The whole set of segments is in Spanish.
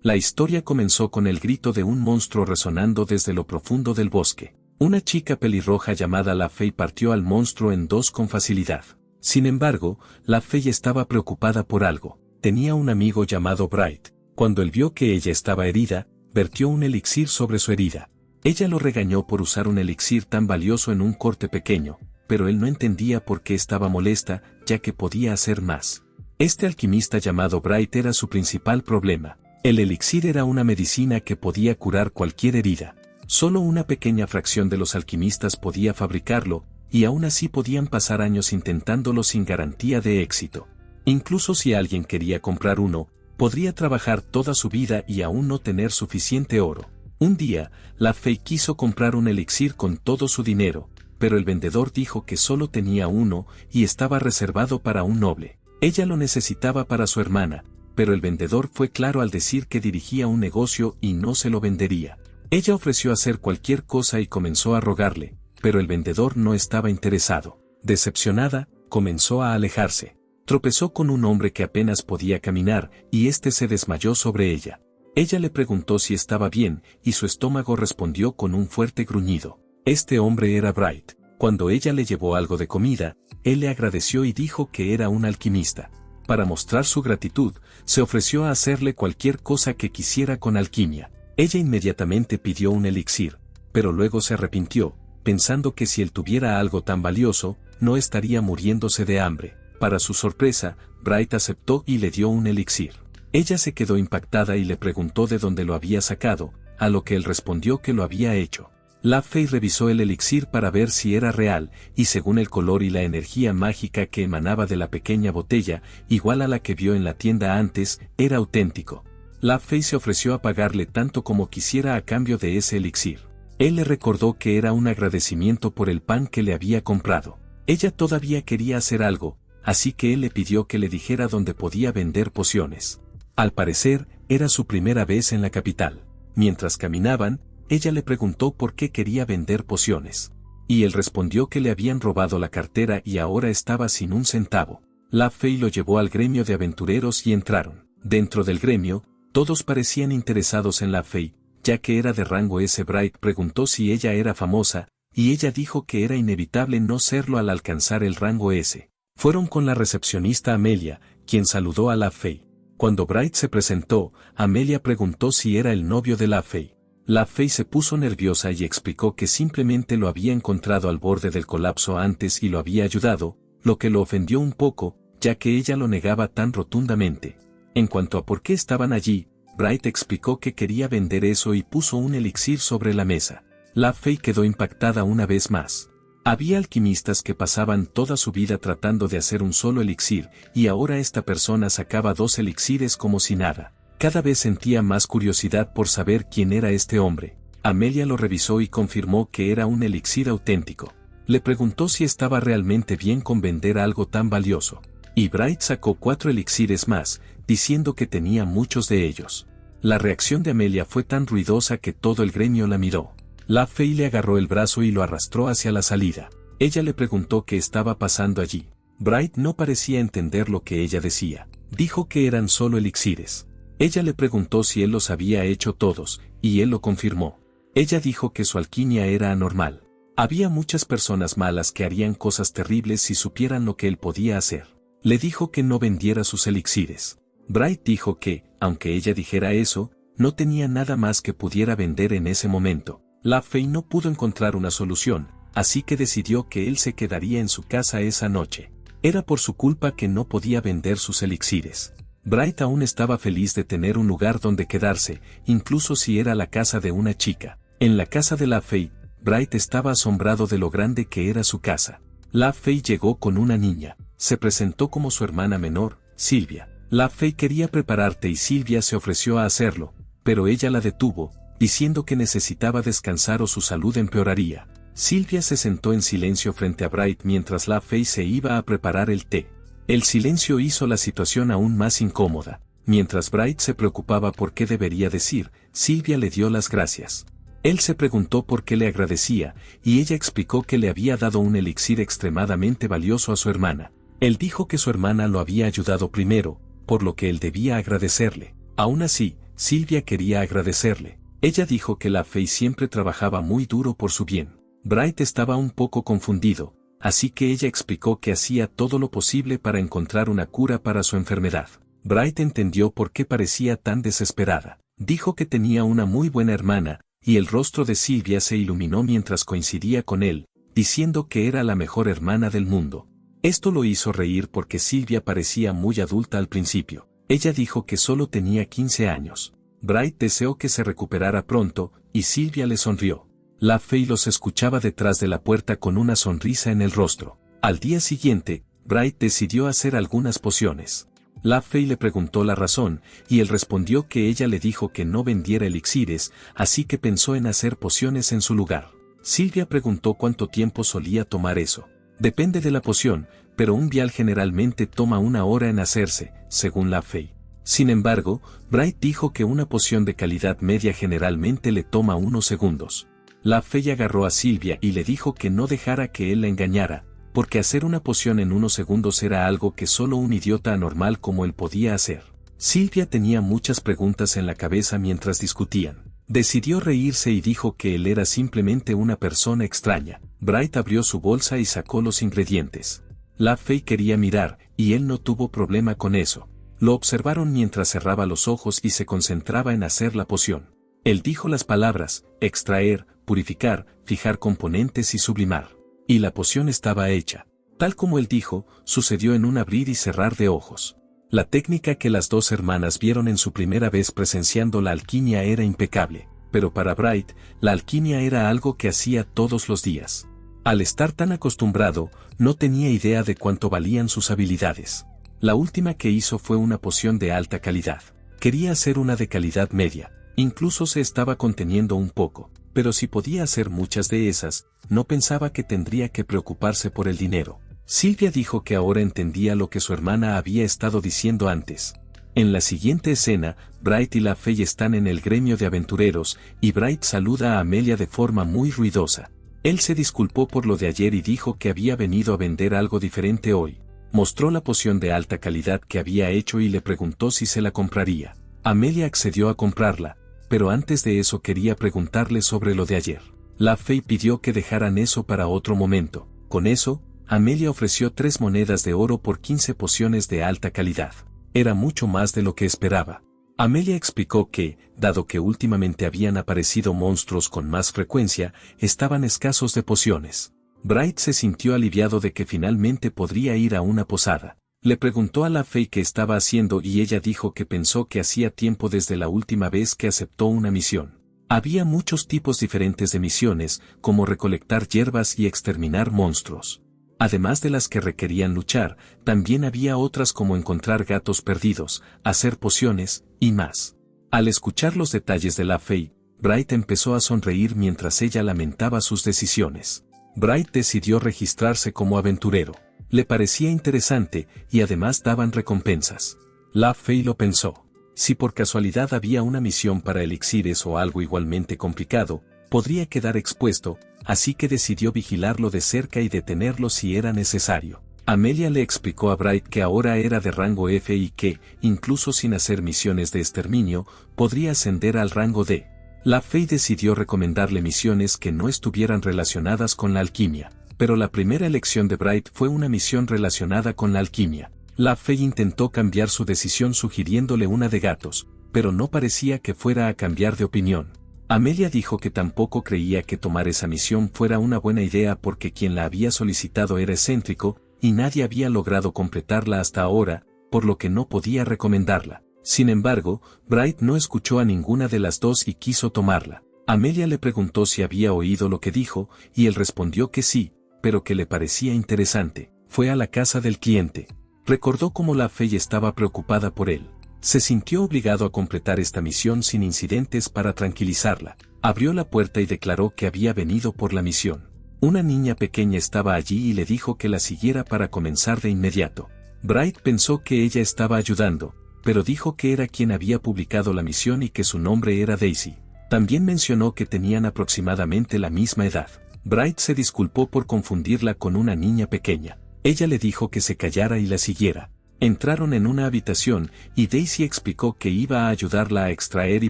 La historia comenzó con el grito de un monstruo resonando desde lo profundo del bosque. Una chica pelirroja llamada La Fey partió al monstruo en dos con facilidad. Sin embargo, La Fey estaba preocupada por algo. Tenía un amigo llamado Bright. Cuando él vio que ella estaba herida, vertió un elixir sobre su herida. Ella lo regañó por usar un elixir tan valioso en un corte pequeño, pero él no entendía por qué estaba molesta, ya que podía hacer más. Este alquimista llamado Bright era su principal problema. El elixir era una medicina que podía curar cualquier herida. Solo una pequeña fracción de los alquimistas podía fabricarlo, y aún así podían pasar años intentándolo sin garantía de éxito. Incluso si alguien quería comprar uno, podría trabajar toda su vida y aún no tener suficiente oro. Un día, La Fey quiso comprar un elixir con todo su dinero, pero el vendedor dijo que solo tenía uno y estaba reservado para un noble. Ella lo necesitaba para su hermana, pero el vendedor fue claro al decir que dirigía un negocio y no se lo vendería. Ella ofreció hacer cualquier cosa y comenzó a rogarle, pero el vendedor no estaba interesado. Decepcionada, comenzó a alejarse. Tropezó con un hombre que apenas podía caminar, y este se desmayó sobre ella. Ella le preguntó si estaba bien, y su estómago respondió con un fuerte gruñido. Este hombre era Bright. Cuando ella le llevó algo de comida, él le agradeció y dijo que era un alquimista. Para mostrar su gratitud, se ofreció a hacerle cualquier cosa que quisiera con alquimia. Ella inmediatamente pidió un elixir, pero luego se arrepintió, pensando que si él tuviera algo tan valioso, no estaría muriéndose de hambre. Para su sorpresa, Bright aceptó y le dio un elixir. Ella se quedó impactada y le preguntó de dónde lo había sacado, a lo que él respondió que lo había hecho. La Fey revisó el elixir para ver si era real, y según el color y la energía mágica que emanaba de la pequeña botella, igual a la que vio en la tienda antes, era auténtico. La Fey se ofreció a pagarle tanto como quisiera a cambio de ese elixir. Él le recordó que era un agradecimiento por el pan que le había comprado. Ella todavía quería hacer algo, así que él le pidió que le dijera dónde podía vender pociones. Al parecer, era su primera vez en la capital. Mientras caminaban, ella le preguntó por qué quería vender pociones. Y él respondió que le habían robado la cartera y ahora estaba sin un centavo. La Fey lo llevó al gremio de aventureros y entraron. Dentro del gremio, todos parecían interesados en La Fey, ya que era de rango S. Bright preguntó si ella era famosa, y ella dijo que era inevitable no serlo al alcanzar el rango S. Fueron con la recepcionista Amelia, quien saludó a La Fey. Cuando Bright se presentó, Amelia preguntó si era el novio de La Fey. La Fey se puso nerviosa y explicó que simplemente lo había encontrado al borde del colapso antes y lo había ayudado, lo que lo ofendió un poco, ya que ella lo negaba tan rotundamente. En cuanto a por qué estaban allí, Bright explicó que quería vender eso y puso un elixir sobre la mesa. La Fey quedó impactada una vez más. Había alquimistas que pasaban toda su vida tratando de hacer un solo elixir, y ahora esta persona sacaba 2 elixires como si nada. Cada vez sentía más curiosidad por saber quién era este hombre. Amelia lo revisó y confirmó que era un elixir auténtico. Le preguntó si estaba realmente bien con vender algo tan valioso. Y Bright sacó 4 elixires más, diciendo que tenía muchos de ellos. La reacción de Amelia fue tan ruidosa que todo el gremio la miró. La Fey le agarró el brazo y lo arrastró hacia la salida. Ella le preguntó qué estaba pasando allí. Bright no parecía entender lo que ella decía. Dijo que eran solo elixires. Ella le preguntó si él los había hecho todos, y él lo confirmó. Ella dijo que su alquimia era anormal. Había muchas personas malas que harían cosas terribles si supieran lo que él podía hacer. Le dijo que no vendiera sus elixires. Bright dijo que, aunque ella dijera eso, no tenía nada más que pudiera vender en ese momento. La Fey no pudo encontrar una solución, así que decidió que él se quedaría en su casa esa noche. Era por su culpa que no podía vender sus elixires. Bright aún estaba feliz de tener un lugar donde quedarse, incluso si era la casa de una chica. En la casa de La Fey, Bright estaba asombrado de lo grande que era su casa. La Fey llegó con una niña. Se presentó como su hermana menor, Silvia. La Fey quería preparar té y Silvia se ofreció a hacerlo, pero ella la detuvo, diciendo que necesitaba descansar o su salud empeoraría. Silvia se sentó en silencio frente a Bright mientras La Fey se iba a preparar el té. El silencio hizo la situación aún más incómoda. Mientras Bright se preocupaba por qué debería decir, Silvia le dio las gracias. Él se preguntó por qué le agradecía, y ella explicó que le había dado un elixir extremadamente valioso a su hermana. Él dijo que su hermana lo había ayudado primero, por lo que él debía agradecerle. Aún así, Silvia quería agradecerle. Ella dijo que la Fey siempre trabajaba muy duro por su bien. Bright estaba un poco confundido, así que ella explicó que hacía todo lo posible para encontrar una cura para su enfermedad. Bright entendió por qué parecía tan desesperada. Dijo que tenía una muy buena hermana, y el rostro de Silvia se iluminó mientras coincidía con él, diciendo que era la mejor hermana del mundo. Esto lo hizo reír porque Silvia parecía muy adulta al principio. Ella dijo que solo tenía 15 años. Bright deseó que se recuperara pronto, y Silvia le sonrió. La Fey los escuchaba detrás de la puerta con una sonrisa en el rostro. Al día siguiente, Bright decidió hacer algunas pociones. La Fey le preguntó la razón, y él respondió que ella le dijo que no vendiera elixires, así que pensó en hacer pociones en su lugar. Silvia preguntó cuánto tiempo solía tomar eso. Depende de la poción, pero un vial generalmente toma 1 hora en hacerse, según la Fey. Sin embargo, Bright dijo que una poción de calidad media generalmente le toma unos segundos. La Fey agarró a Silvia y le dijo que no dejara que él la engañara, porque hacer una poción en unos segundos era algo que solo un idiota anormal como él podía hacer. Silvia tenía muchas preguntas en la cabeza mientras discutían. Decidió reírse y dijo que él era simplemente una persona extraña. Bright abrió su bolsa y sacó los ingredientes. La Fey quería mirar, y él no tuvo problema con eso. Lo observaron mientras cerraba los ojos y se concentraba en hacer la poción. Él dijo las palabras, extraer, purificar, fijar componentes y sublimar. Y la poción estaba hecha. Tal como él dijo, sucedió en un abrir y cerrar de ojos. La técnica que las dos hermanas vieron en su primera vez presenciando la alquimia era impecable, pero para Bright, la alquimia era algo que hacía todos los días. Al estar tan acostumbrado, no tenía idea de cuánto valían sus habilidades. La última que hizo fue una poción de alta calidad. Quería hacer una de calidad media, incluso se estaba conteniendo un poco, pero si podía hacer muchas de esas, no pensaba que tendría que preocuparse por el dinero. Silvia dijo que ahora entendía lo que su hermana había estado diciendo antes. En la siguiente escena, Bright y la Fey están en el gremio de aventureros, y Bright saluda a Amelia de forma muy ruidosa. Él se disculpó por lo de ayer y dijo que había venido a vender algo diferente hoy. Mostró la poción de alta calidad que había hecho y le preguntó si se la compraría. Amelia accedió a comprarla, pero antes de eso quería preguntarle sobre lo de ayer. La Fey pidió que dejaran eso para otro momento. Con eso, Amelia ofreció 3 monedas de oro por 15 pociones de alta calidad. Era mucho más de lo que esperaba. Amelia explicó que, dado que últimamente habían aparecido monstruos con más frecuencia, estaban escasos de pociones. Bright se sintió aliviado de que finalmente podría ir a una posada. Le preguntó a la Fey qué estaba haciendo y ella dijo que pensó que hacía tiempo desde la última vez que aceptó una misión. Había muchos tipos diferentes de misiones, como recolectar hierbas y exterminar monstruos. Además de las que requerían luchar, también había otras como encontrar gatos perdidos, hacer pociones, y más. Al escuchar los detalles de la Fey, Bright empezó a sonreír mientras ella lamentaba sus decisiones. Bright decidió registrarse como aventurero. Le parecía interesante, y además daban recompensas. La Fey lo pensó. Si por casualidad había una misión para elixires o algo igualmente complicado, podría quedar expuesto, así que decidió vigilarlo de cerca y detenerlo si era necesario. Amelia le explicó a Bright que ahora era de rango F y que, incluso sin hacer misiones de exterminio, podría ascender al rango D. La Fey decidió recomendarle misiones que no estuvieran relacionadas con la alquimia, pero la primera elección de Bright fue una misión relacionada con la alquimia. La Fey intentó cambiar su decisión sugiriéndole una de gatos, pero no parecía que fuera a cambiar de opinión. Amelia dijo que tampoco creía que tomar esa misión fuera una buena idea porque quien la había solicitado era excéntrico, y nadie había logrado completarla hasta ahora, por lo que no podía recomendarla. Sin embargo, Bright no escuchó a ninguna de las dos y quiso tomarla. Amelia le preguntó si había oído lo que dijo, y él respondió que sí, pero que le parecía interesante. Fue a la casa del cliente. Recordó cómo la Fey estaba preocupada por él. Se sintió obligado a completar esta misión sin incidentes para tranquilizarla. Abrió la puerta y declaró que había venido por la misión. Una niña pequeña estaba allí y le dijo que la siguiera para comenzar de inmediato. Bright pensó que ella estaba ayudando, pero dijo que era quien había publicado la misión y que su nombre era Daisy. También mencionó que tenían aproximadamente la misma edad. Bright se disculpó por confundirla con una niña pequeña. Ella le dijo que se callara y la siguiera. Entraron en una habitación y Daisy explicó que iba a ayudarla a extraer y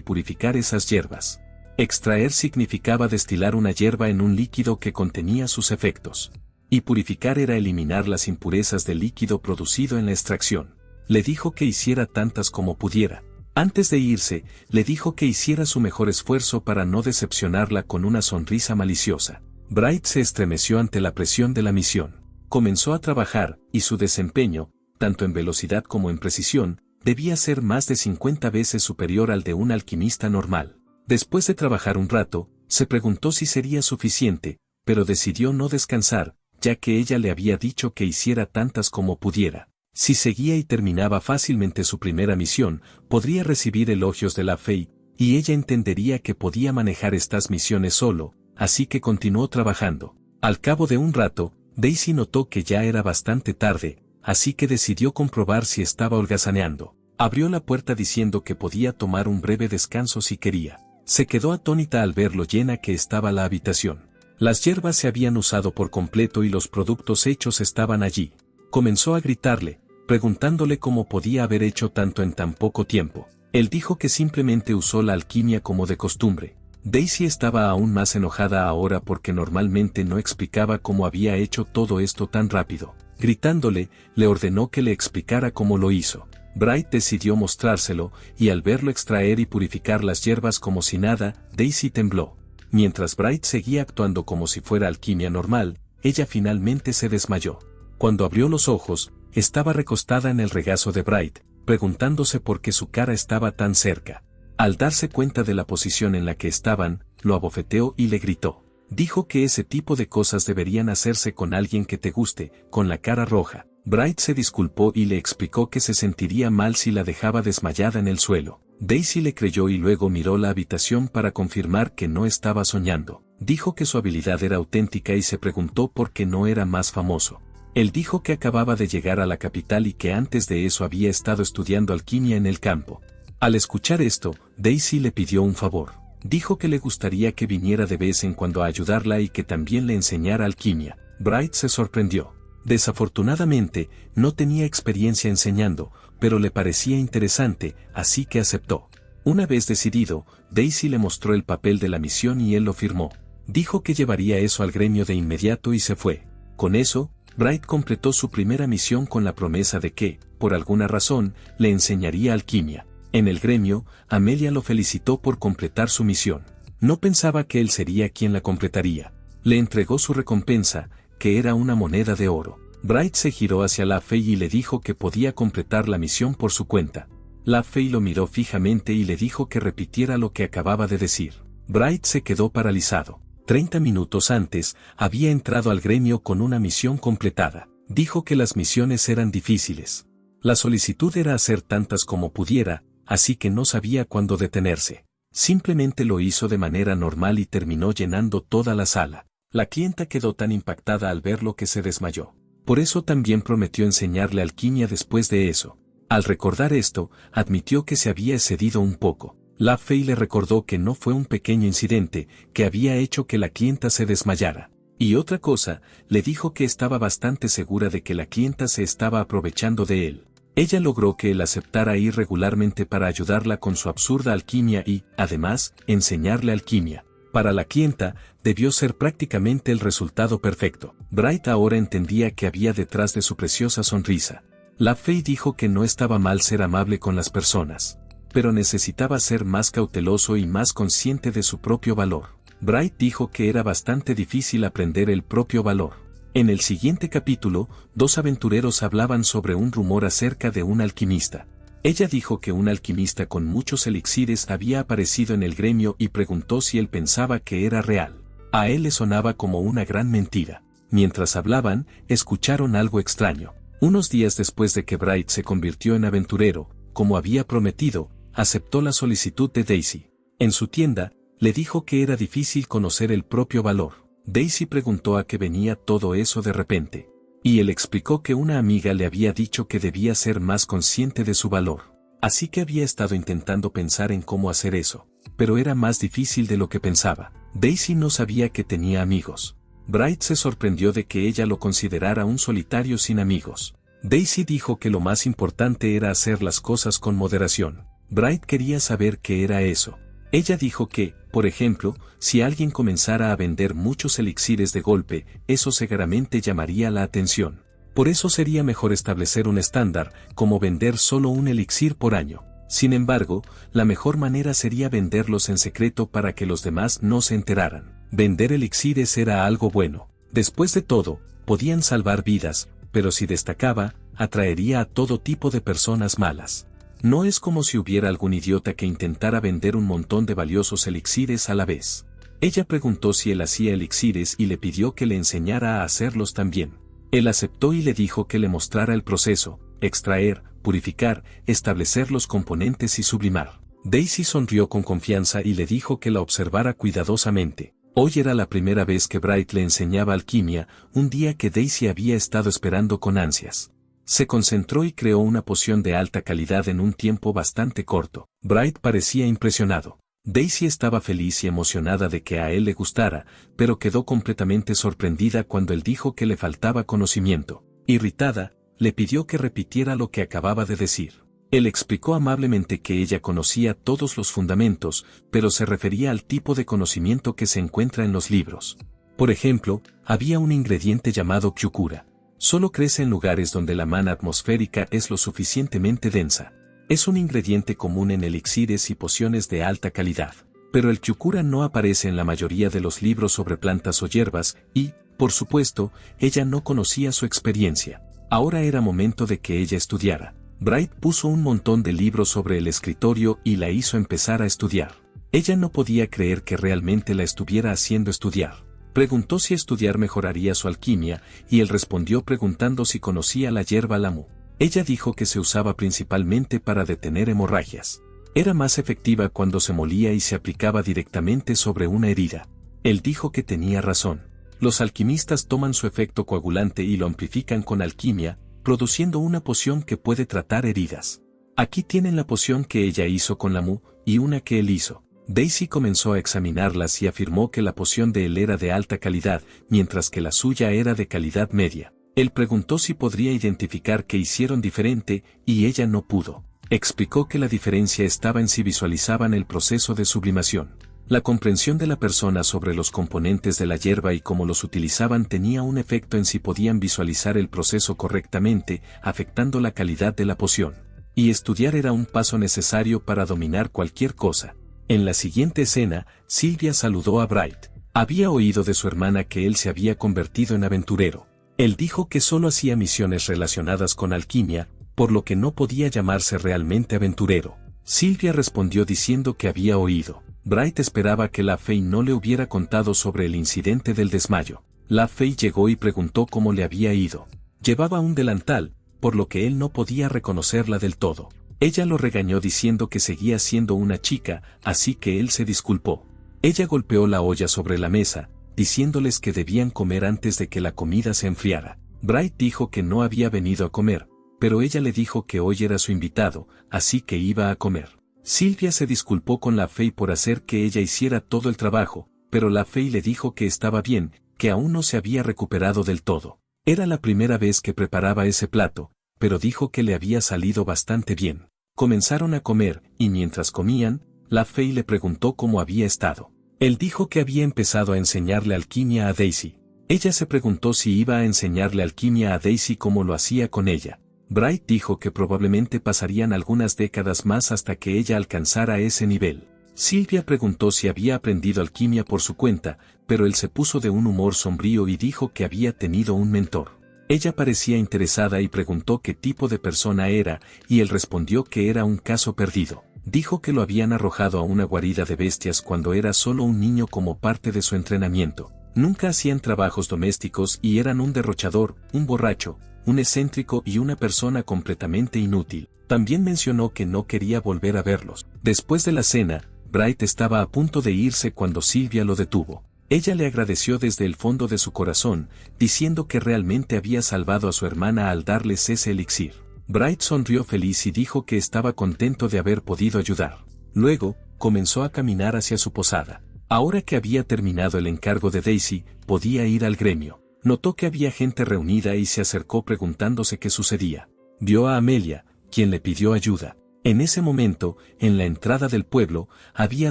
purificar esas hierbas. Extraer significaba destilar una hierba en un líquido que contenía sus efectos. Y purificar era eliminar las impurezas del líquido producido en la extracción. Le dijo que hiciera tantas como pudiera. Antes de irse, le dijo que hiciera su mejor esfuerzo para no decepcionarla con una sonrisa maliciosa. Bright se estremeció ante la presión de la misión. Comenzó a trabajar, y su desempeño, tanto en velocidad como en precisión, debía ser más de 50 veces superior al de un alquimista normal. Después de trabajar un rato, se preguntó si sería suficiente, pero decidió no descansar, ya que ella le había dicho que hiciera tantas como pudiera. Si seguía y terminaba fácilmente su primera misión, podría recibir elogios de la Fey, y ella entendería que podía manejar estas misiones solo, así que continuó trabajando. Al cabo de un rato, Daisy notó que ya era bastante tarde, así que decidió comprobar si estaba holgazaneando. Abrió la puerta diciendo que podía tomar un breve descanso si quería. Se quedó atónita al ver lo llena que estaba la habitación. Las hierbas se habían usado por completo y los productos hechos estaban allí. Comenzó a gritarle, preguntándole cómo podía haber hecho tanto en tan poco tiempo. Él dijo que simplemente usó la alquimia como de costumbre. Daisy estaba aún más enojada ahora porque normalmente no explicaba cómo había hecho todo esto tan rápido. Gritándole, le ordenó que le explicara cómo lo hizo. Bright decidió mostrárselo, y al verlo extraer y purificar las hierbas como si nada, Daisy tembló. Mientras Bright seguía actuando como si fuera alquimia normal, ella finalmente se desmayó. Cuando abrió los ojos, estaba recostada en el regazo de Bright, preguntándose por qué su cara estaba tan cerca. Al darse cuenta de la posición en la que estaban, lo abofeteó y le gritó. Dijo que ese tipo de cosas deberían hacerse con alguien que te guste, con la cara roja. Bright se disculpó y le explicó que se sentiría mal si la dejaba desmayada en el suelo. Daisy le creyó y luego miró la habitación para confirmar que no estaba soñando. Dijo que su habilidad era auténtica y se preguntó por qué no era más famoso. Él dijo que acababa de llegar a la capital y que antes de eso había estado estudiando alquimia en el campo. Al escuchar esto, Daisy le pidió un favor. Dijo que le gustaría que viniera de vez en cuando a ayudarla y que también le enseñara alquimia. Bright se sorprendió. Desafortunadamente, no tenía experiencia enseñando, pero le parecía interesante, así que aceptó. Una vez decidido, Daisy le mostró el papel de la misión y él lo firmó. Dijo que llevaría eso al gremio de inmediato y se fue. Con eso, Bright completó su primera misión con la promesa de que, por alguna razón, le enseñaría alquimia. En el gremio, Amelia lo felicitó por completar su misión. No pensaba que él sería quien la completaría. Le entregó su recompensa, que era una moneda de oro. Bright se giró hacia La Fey y le dijo que podía completar la misión por su cuenta. La Fey lo miró fijamente y le dijo que repitiera lo que acababa de decir. Bright se quedó paralizado. 30 minutos antes, había entrado al gremio con una misión completada. Dijo que las misiones eran difíciles. La solicitud era hacer tantas como pudiera, así que no sabía cuándo detenerse. Simplemente lo hizo de manera normal y terminó llenando toda la sala. La clienta quedó tan impactada al verlo que se desmayó. Por eso también prometió enseñarle alquimia después de eso. Al recordar esto, admitió que se había excedido un poco. La Fey le recordó que no fue un pequeño incidente que había hecho que la clienta se desmayara. Y otra cosa, le dijo que estaba bastante segura de que la clienta se estaba aprovechando de él. Ella logró que él aceptara ir regularmente para ayudarla con su absurda alquimia y, además, enseñarle alquimia. Para la clienta, debió ser prácticamente el resultado perfecto. Bright ahora entendía que había detrás de su preciosa sonrisa. La Fey dijo que no estaba mal ser amable con las personas, pero necesitaba ser más cauteloso y más consciente de su propio valor. Bright dijo que era bastante difícil aprender el propio valor. En el siguiente capítulo, dos aventureros hablaban sobre un rumor acerca de un alquimista. Ella dijo que un alquimista con muchos elixires había aparecido en el gremio y preguntó si él pensaba que era real. A él le sonaba como una gran mentira. Mientras hablaban, escucharon algo extraño. Unos días después de que Bright se convirtió en aventurero, como había prometido, aceptó la solicitud de Daisy. En su tienda, le dijo que era difícil conocer el propio valor. Daisy preguntó a qué venía todo eso de repente. Y él explicó que una amiga le había dicho que debía ser más consciente de su valor. Así que había estado intentando pensar en cómo hacer eso, pero era más difícil de lo que pensaba. Daisy no sabía que tenía amigos. Bright se sorprendió de que ella lo considerara un solitario sin amigos. Daisy dijo que lo más importante era hacer las cosas con moderación. Bright quería saber qué era eso. Ella dijo que, por ejemplo, si alguien comenzara a vender muchos elixires de golpe, eso seguramente llamaría la atención. Por eso sería mejor establecer un estándar, como vender solo un elixir por año. Sin embargo, la mejor manera sería venderlos en secreto para que los demás no se enteraran. Vender elixires era algo bueno. Después de todo, podían salvar vidas, pero si destacaba, atraería a todo tipo de personas malas. No es como si hubiera algún idiota que intentara vender un montón de valiosos elixires a la vez. Ella preguntó si él hacía elixires y le pidió que le enseñara a hacerlos también. Él aceptó y le dijo que le mostrara el proceso: extraer, purificar, establecer los componentes y sublimar. Daisy sonrió con confianza y le dijo que la observara cuidadosamente. Hoy era la primera vez que Bright le enseñaba alquimia, un día que Daisy había estado esperando con ansias. Se concentró y creó una poción de alta calidad en un tiempo bastante corto. Bright parecía impresionado. Daisy estaba feliz y emocionada de que a él le gustara, pero quedó completamente sorprendida cuando él dijo que le faltaba conocimiento. Irritada, le pidió que repitiera lo que acababa de decir. Él explicó amablemente que ella conocía todos los fundamentos, pero se refería al tipo de conocimiento que se encuentra en los libros. Por ejemplo, había un ingrediente llamado Kyukura. Solo crece en lugares donde la mana atmosférica es lo suficientemente densa. Es un ingrediente común en elixires y pociones de alta calidad. Pero el Kyukura no aparece en la mayoría de los libros sobre plantas o hierbas y, por supuesto, ella no conocía su experiencia. Ahora era momento de que ella estudiara. Bright puso un montón de libros sobre el escritorio y la hizo empezar a estudiar. Ella no podía creer que realmente la estuviera haciendo estudiar. Preguntó si estudiar mejoraría su alquimia, y él respondió preguntando si conocía la hierba lamu. Ella dijo que se usaba principalmente para detener hemorragias. Era más efectiva cuando se molía y se aplicaba directamente sobre una herida. Él dijo que tenía razón. Los alquimistas toman su efecto coagulante y lo amplifican con alquimia, produciendo una poción que puede tratar heridas. Aquí tienen la poción que ella hizo con lamu, y una que él hizo. Daisy comenzó a examinarlas y afirmó que la poción de él era de alta calidad, mientras que la suya era de calidad media. Él preguntó si podría identificar qué hicieron diferente, y ella no pudo. Explicó que la diferencia estaba en si visualizaban el proceso de sublimación. La comprensión de la persona sobre los componentes de la hierba y cómo los utilizaban tenía un efecto en si podían visualizar el proceso correctamente, afectando la calidad de la poción. Y estudiar era un paso necesario para dominar cualquier cosa. En la siguiente escena, Sylvia saludó a Bright. Había oído de su hermana que él se había convertido en aventurero. Él dijo que solo hacía misiones relacionadas con alquimia, por lo que no podía llamarse realmente aventurero. Sylvia respondió diciendo que había oído. Bright esperaba que La Fey no le hubiera contado sobre el incidente del desmayo. La Fey llegó y preguntó cómo le había ido. Llevaba un delantal, por lo que él no podía reconocerla del todo. Ella lo regañó diciendo que seguía siendo una chica, así que él se disculpó. Ella golpeó la olla sobre la mesa, diciéndoles que debían comer antes de que la comida se enfriara. Bright dijo que no había venido a comer, pero ella le dijo que hoy era su invitado, así que iba a comer. Sylvia se disculpó con La Fey por hacer que ella hiciera todo el trabajo, pero La Fey le dijo que estaba bien, que aún no se había recuperado del todo. Era la primera vez que preparaba ese plato, pero dijo que le había salido bastante bien. Comenzaron a comer, y mientras comían, La Fey le preguntó cómo había estado. Él dijo que había empezado a enseñarle alquimia a Daisy. Ella se preguntó si iba a enseñarle alquimia a Daisy como lo hacía con ella. Bright dijo que probablemente pasarían algunas décadas más hasta que ella alcanzara ese nivel. Sylvia preguntó si había aprendido alquimia por su cuenta, pero él se puso de un humor sombrío y dijo que había tenido un mentor. Ella parecía interesada y preguntó qué tipo de persona era, y él respondió que era un caso perdido. Dijo que lo habían arrojado a una guarida de bestias cuando era solo un niño como parte de su entrenamiento. Nunca hacían trabajos domésticos y eran un derrochador, un borracho, un excéntrico y una persona completamente inútil. También mencionó que no quería volver a verlos. Después de la cena, Bright estaba a punto de irse cuando Sylvia lo detuvo. Ella le agradeció desde el fondo de su corazón, diciendo que realmente había salvado a su hermana al darles ese elixir. Bright sonrió feliz y dijo que estaba contento de haber podido ayudar. Luego, comenzó a caminar hacia su posada. Ahora que había terminado el encargo de Daisy, podía ir al gremio. Notó que había gente reunida y se acercó preguntándose qué sucedía. Vio a Amelia, quien le pidió ayuda. En ese momento, en la entrada del pueblo, había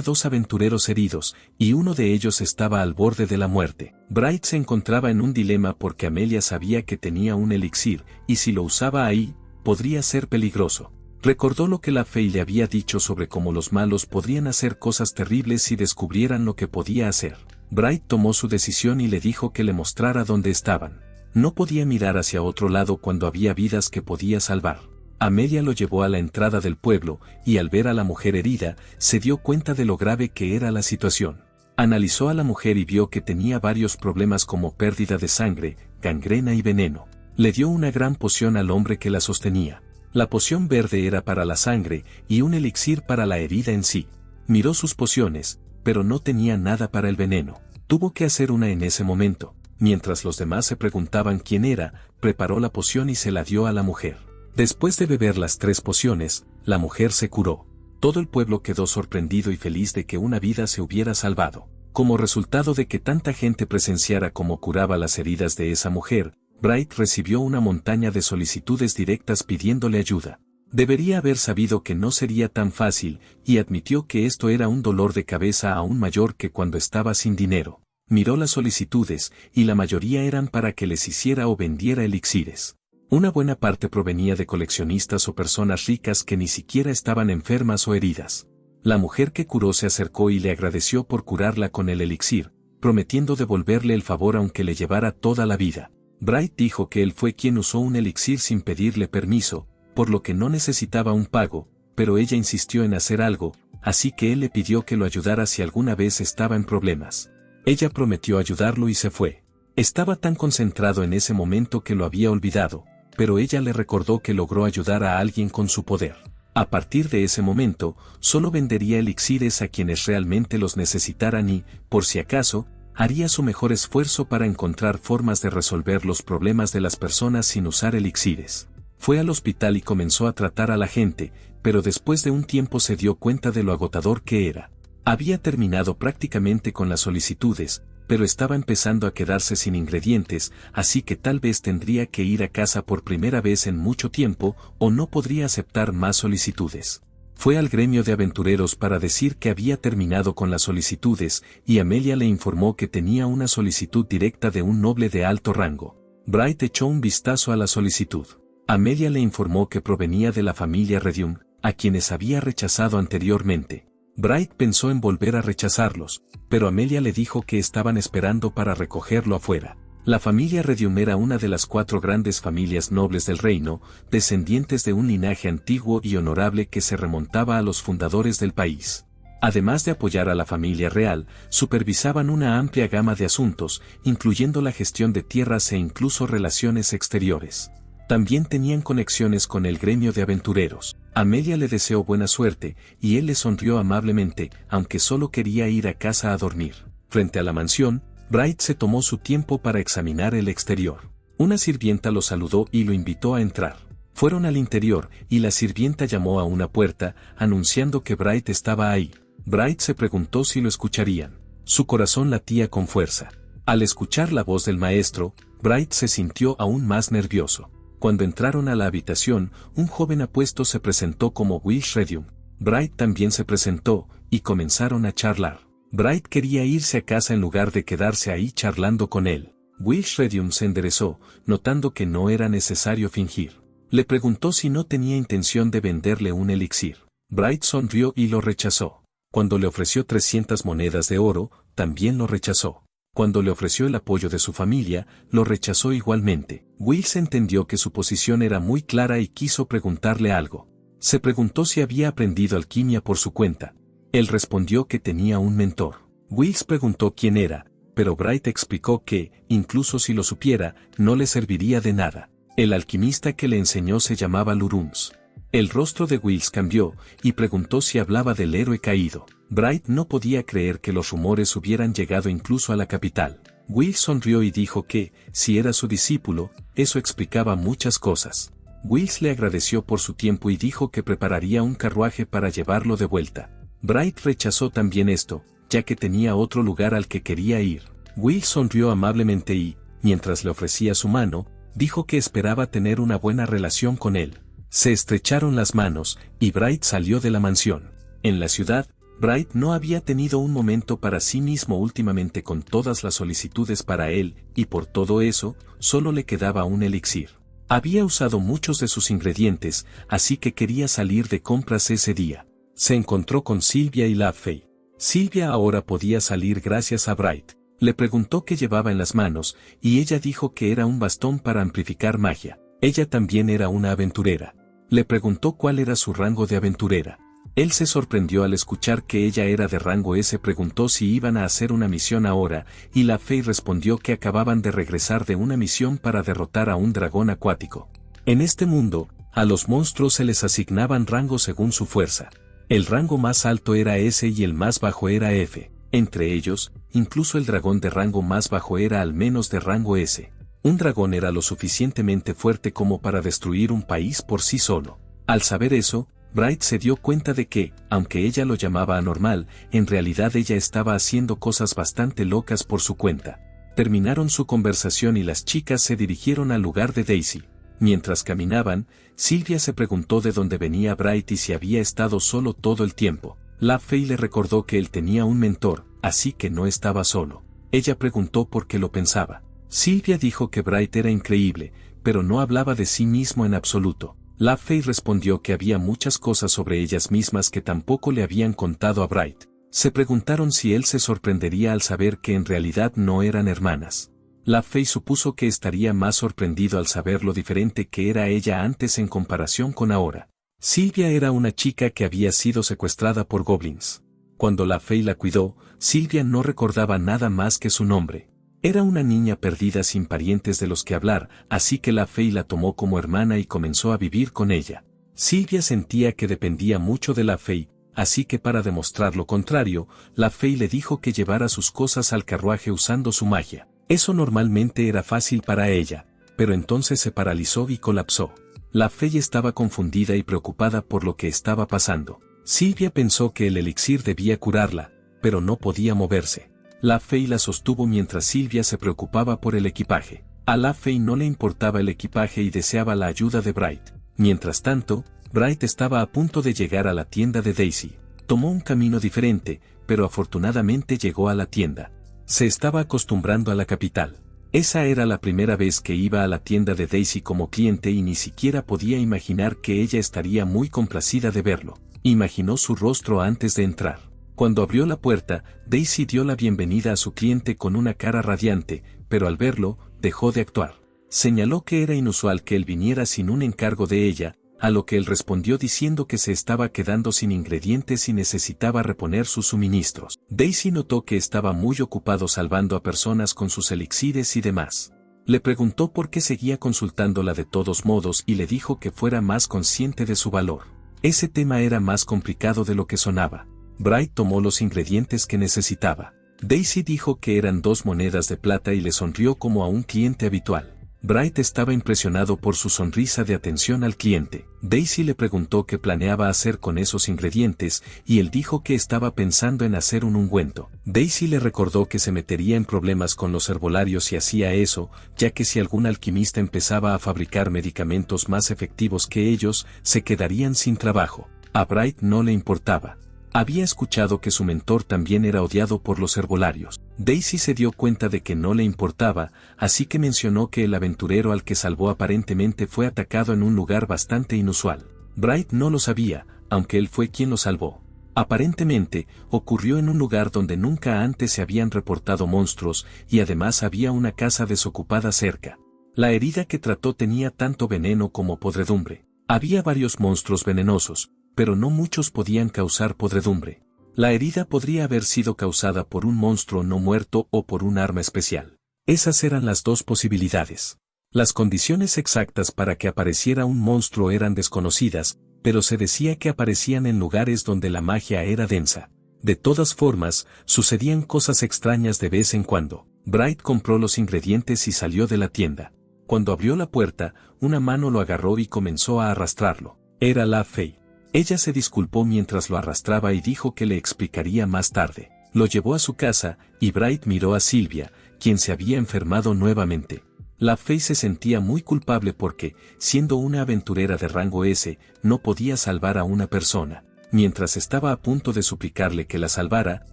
2 aventureros heridos, y uno de ellos estaba al borde de la muerte. Bright se encontraba en un dilema porque Amelia sabía que tenía un elixir, y si lo usaba ahí, podría ser peligroso. Recordó lo que la Fey le había dicho sobre cómo los malos podrían hacer cosas terribles si descubrieran lo que podía hacer. Bright tomó su decisión y le dijo que le mostrara dónde estaban. No podía mirar hacia otro lado cuando había vidas que podía salvar. Amelia lo llevó a la entrada del pueblo, y al ver a la mujer herida, se dio cuenta de lo grave que era la situación. Analizó a la mujer y vio que tenía varios problemas como pérdida de sangre, gangrena y veneno. Le dio una gran poción al hombre que la sostenía. La poción verde era para la sangre, y un elixir para la herida en sí. Miró sus pociones, pero no tenía nada para el veneno. Tuvo que hacer una en ese momento. Mientras los demás se preguntaban quién era, preparó la poción y se la dio a la mujer. Después de beber las 3 pociones, la mujer se curó. Todo el pueblo quedó sorprendido y feliz de que una vida se hubiera salvado. Como resultado de que tanta gente presenciara cómo curaba las heridas de esa mujer, Bright recibió una montaña de solicitudes directas pidiéndole ayuda. Debería haber sabido que no sería tan fácil, y admitió que esto era un dolor de cabeza aún mayor que cuando estaba sin dinero. Miró las solicitudes, y la mayoría eran para que les hiciera o vendiera elixires. Una buena parte provenía de coleccionistas o personas ricas que ni siquiera estaban enfermas o heridas. La mujer que curó se acercó y le agradeció por curarla con el elixir, prometiendo devolverle el favor aunque le llevara toda la vida. Bright dijo que él fue quien usó un elixir sin pedirle permiso, por lo que no necesitaba un pago, pero ella insistió en hacer algo, así que él le pidió que lo ayudara si alguna vez estaba en problemas. Ella prometió ayudarlo y se fue. Estaba tan concentrado en ese momento que lo había olvidado, pero ella le recordó que logró ayudar a alguien con su poder. A partir de ese momento, solo vendería elixires a quienes realmente los necesitaran y, por si acaso, haría su mejor esfuerzo para encontrar formas de resolver los problemas de las personas sin usar elixires. Fue al hospital y comenzó a tratar a la gente, pero después de un tiempo se dio cuenta de lo agotador que era. Había terminado prácticamente con las solicitudes, pero estaba empezando a quedarse sin ingredientes, así que tal vez tendría que ir a casa por primera vez en mucho tiempo, o no podría aceptar más solicitudes. Fue al gremio de aventureros para decir que había terminado con las solicitudes, y Amelia le informó que tenía una solicitud directa de un noble de alto rango. Bright echó un vistazo a la solicitud. Amelia le informó que provenía de la familia Redium, a quienes había rechazado anteriormente. Bright pensó en volver a rechazarlos, pero Amelia le dijo que estaban esperando para recogerlo afuera. La familia Redium era una de las 4 grandes familias nobles del reino, descendientes de un linaje antiguo y honorable que se remontaba a los fundadores del país. Además de apoyar a la familia real, supervisaban una amplia gama de asuntos, incluyendo la gestión de tierras e incluso relaciones exteriores. También tenían conexiones con el gremio de aventureros. Amelia le deseó buena suerte, y él le sonrió amablemente, aunque solo quería ir a casa a dormir. Frente a la mansión, Bright se tomó su tiempo para examinar el exterior. Una sirvienta lo saludó y lo invitó a entrar. Fueron al interior, y la sirvienta llamó a una puerta, anunciando que Bright estaba ahí. Bright se preguntó si lo escucharían. Su corazón latía con fuerza. Al escuchar la voz del maestro, Bright se sintió aún más nervioso. Cuando entraron a la habitación, un joven apuesto se presentó como Will Redium. Bright también se presentó, y comenzaron a charlar. Bright quería irse a casa en lugar de quedarse ahí charlando con él. Will Redium se enderezó, notando que no era necesario fingir. Le preguntó si no tenía intención de venderle un elixir. Bright sonrió y lo rechazó. Cuando le ofreció 300 monedas de oro, también lo rechazó. Cuando le ofreció el apoyo de su familia, lo rechazó igualmente. Will entendió que su posición era muy clara y quiso preguntarle algo. Se preguntó si había aprendido alquimia por su cuenta. Él respondió que tenía un mentor. Will preguntó quién era, pero Bright explicó que, incluso si lo supiera, no le serviría de nada. El alquimista que le enseñó se llamaba Lurums. El rostro de Will cambió, y preguntó si hablaba del héroe caído. Bright no podía creer que los rumores hubieran llegado incluso a la capital. Will sonrió y dijo que, si era su discípulo, eso explicaba muchas cosas. Will le agradeció por su tiempo y dijo que prepararía un carruaje para llevarlo de vuelta. Bright rechazó también esto, ya que tenía otro lugar al que quería ir. Will sonrió amablemente y, mientras le ofrecía su mano, dijo que esperaba tener una buena relación con él. Se estrecharon las manos, y Bright salió de la mansión. En la ciudad, Bright no había tenido un momento para sí mismo últimamente con todas las solicitudes para él, y por todo eso, solo le quedaba un elixir. Había usado muchos de sus ingredientes, así que quería salir de compras ese día. Se encontró con Sylvia y LaFey. Sylvia ahora podía salir gracias a Bright. Le preguntó qué llevaba en las manos, y ella dijo que era un bastón para amplificar magia. Ella también era una aventurera. Le preguntó cuál era su rango de aventurera. Él se sorprendió al escuchar que ella era de rango S. Preguntó si iban a hacer una misión ahora, y LaFey respondió que acababan de regresar de una misión para derrotar a un dragón acuático. En este mundo, a los monstruos se les asignaban rangos según su fuerza. El rango más alto era S y el más bajo era F. Entre ellos, incluso el dragón de rango más bajo era al menos de rango S. Un dragón era lo suficientemente fuerte como para destruir un país por sí solo. Al saber eso, Bright se dio cuenta de que, aunque ella lo llamaba anormal, en realidad ella estaba haciendo cosas bastante locas por su cuenta. Terminaron su conversación y las chicas se dirigieron al lugar de Daisy. Mientras caminaban, Sylvia se preguntó de dónde venía Bright y si había estado solo todo el tiempo. LaFey le recordó que él tenía un mentor, así que no estaba solo. Ella preguntó por qué lo pensaba. Sylvia dijo que Bright era increíble, pero no hablaba de sí mismo en absoluto. LaFey respondió que había muchas cosas sobre ellas mismas que tampoco le habían contado a Bright. Se preguntaron si él se sorprendería al saber que en realidad no eran hermanas. LaFey supuso que estaría más sorprendido al saber lo diferente que era ella antes en comparación con ahora. Sylvia era una chica que había sido secuestrada por goblins. Cuando LaFey la cuidó, Sylvia no recordaba nada más que su nombre. Era una niña perdida sin parientes de los que hablar, así que LaFey la tomó como hermana y comenzó a vivir con ella. Sylvia sentía que dependía mucho de LaFey, así que para demostrar lo contrario, LaFey le dijo que llevara sus cosas al carruaje usando su magia. Eso normalmente era fácil para ella, pero entonces se paralizó y colapsó. LaFey estaba confundida y preocupada por lo que estaba pasando. Sylvia pensó que el elixir debía curarla, pero no podía moverse. LaFey la sostuvo mientras Sylvia se preocupaba por el equipaje. A LaFey no le importaba el equipaje y deseaba la ayuda de Bright. Mientras tanto, Bright estaba a punto de llegar a la tienda de Daisy. Tomó un camino diferente, pero afortunadamente llegó a la tienda. Se estaba acostumbrando a la capital. Esa era la primera vez que iba a la tienda de Daisy como cliente y ni siquiera podía imaginar que ella estaría muy complacida de verlo. Imaginó su rostro antes de entrar. Cuando abrió la puerta, Daisy dio la bienvenida a su cliente con una cara radiante, pero al verlo, dejó de actuar. Señaló que era inusual que él viniera sin un encargo de ella, a lo que él respondió diciendo que se estaba quedando sin ingredientes y necesitaba reponer sus suministros. Daisy notó que estaba muy ocupado salvando a personas con sus elixires y demás. Le preguntó por qué seguía consultándola de todos modos y le dijo que fuera más consciente de su valor. Ese tema era más complicado de lo que sonaba. Bright tomó los ingredientes que necesitaba. Daisy dijo que eran 2 monedas de plata y le sonrió como a un cliente habitual. Bright estaba impresionado por su sonrisa de atención al cliente. Daisy le preguntó qué planeaba hacer con esos ingredientes, y él dijo que estaba pensando en hacer un ungüento. Daisy le recordó que se metería en problemas con los herbolarios si hacía eso, ya que si algún alquimista empezaba a fabricar medicamentos más efectivos que ellos, se quedarían sin trabajo. A Bright no le importaba. Había escuchado que su mentor también era odiado por los herbolarios. Daisy se dio cuenta de que no le importaba, así que mencionó que el aventurero al que salvó aparentemente fue atacado en un lugar bastante inusual. Bright no lo sabía, aunque él fue quien lo salvó. Aparentemente, ocurrió en un lugar donde nunca antes se habían reportado monstruos, y además había una casa desocupada cerca. La herida que trató tenía tanto veneno como podredumbre. Había varios monstruos venenosos, pero no muchos podían causar podredumbre. La herida podría haber sido causada por un monstruo no muerto o por un arma especial. Esas eran las 2 posibilidades. Las condiciones exactas para que apareciera un monstruo eran desconocidas, pero se decía que aparecían en lugares donde la magia era densa. De todas formas, sucedían cosas extrañas de vez en cuando. Bright compró los ingredientes y salió de la tienda. Cuando abrió la puerta, una mano lo agarró y comenzó a arrastrarlo. Era LaFey. Ella se disculpó mientras lo arrastraba y dijo que le explicaría más tarde. Lo llevó a su casa, y Bright miró a Sylvia, quien se había enfermado nuevamente. La Fey se sentía muy culpable porque, siendo una aventurera de rango S, no podía salvar a una persona. Mientras estaba a punto de suplicarle que la salvara,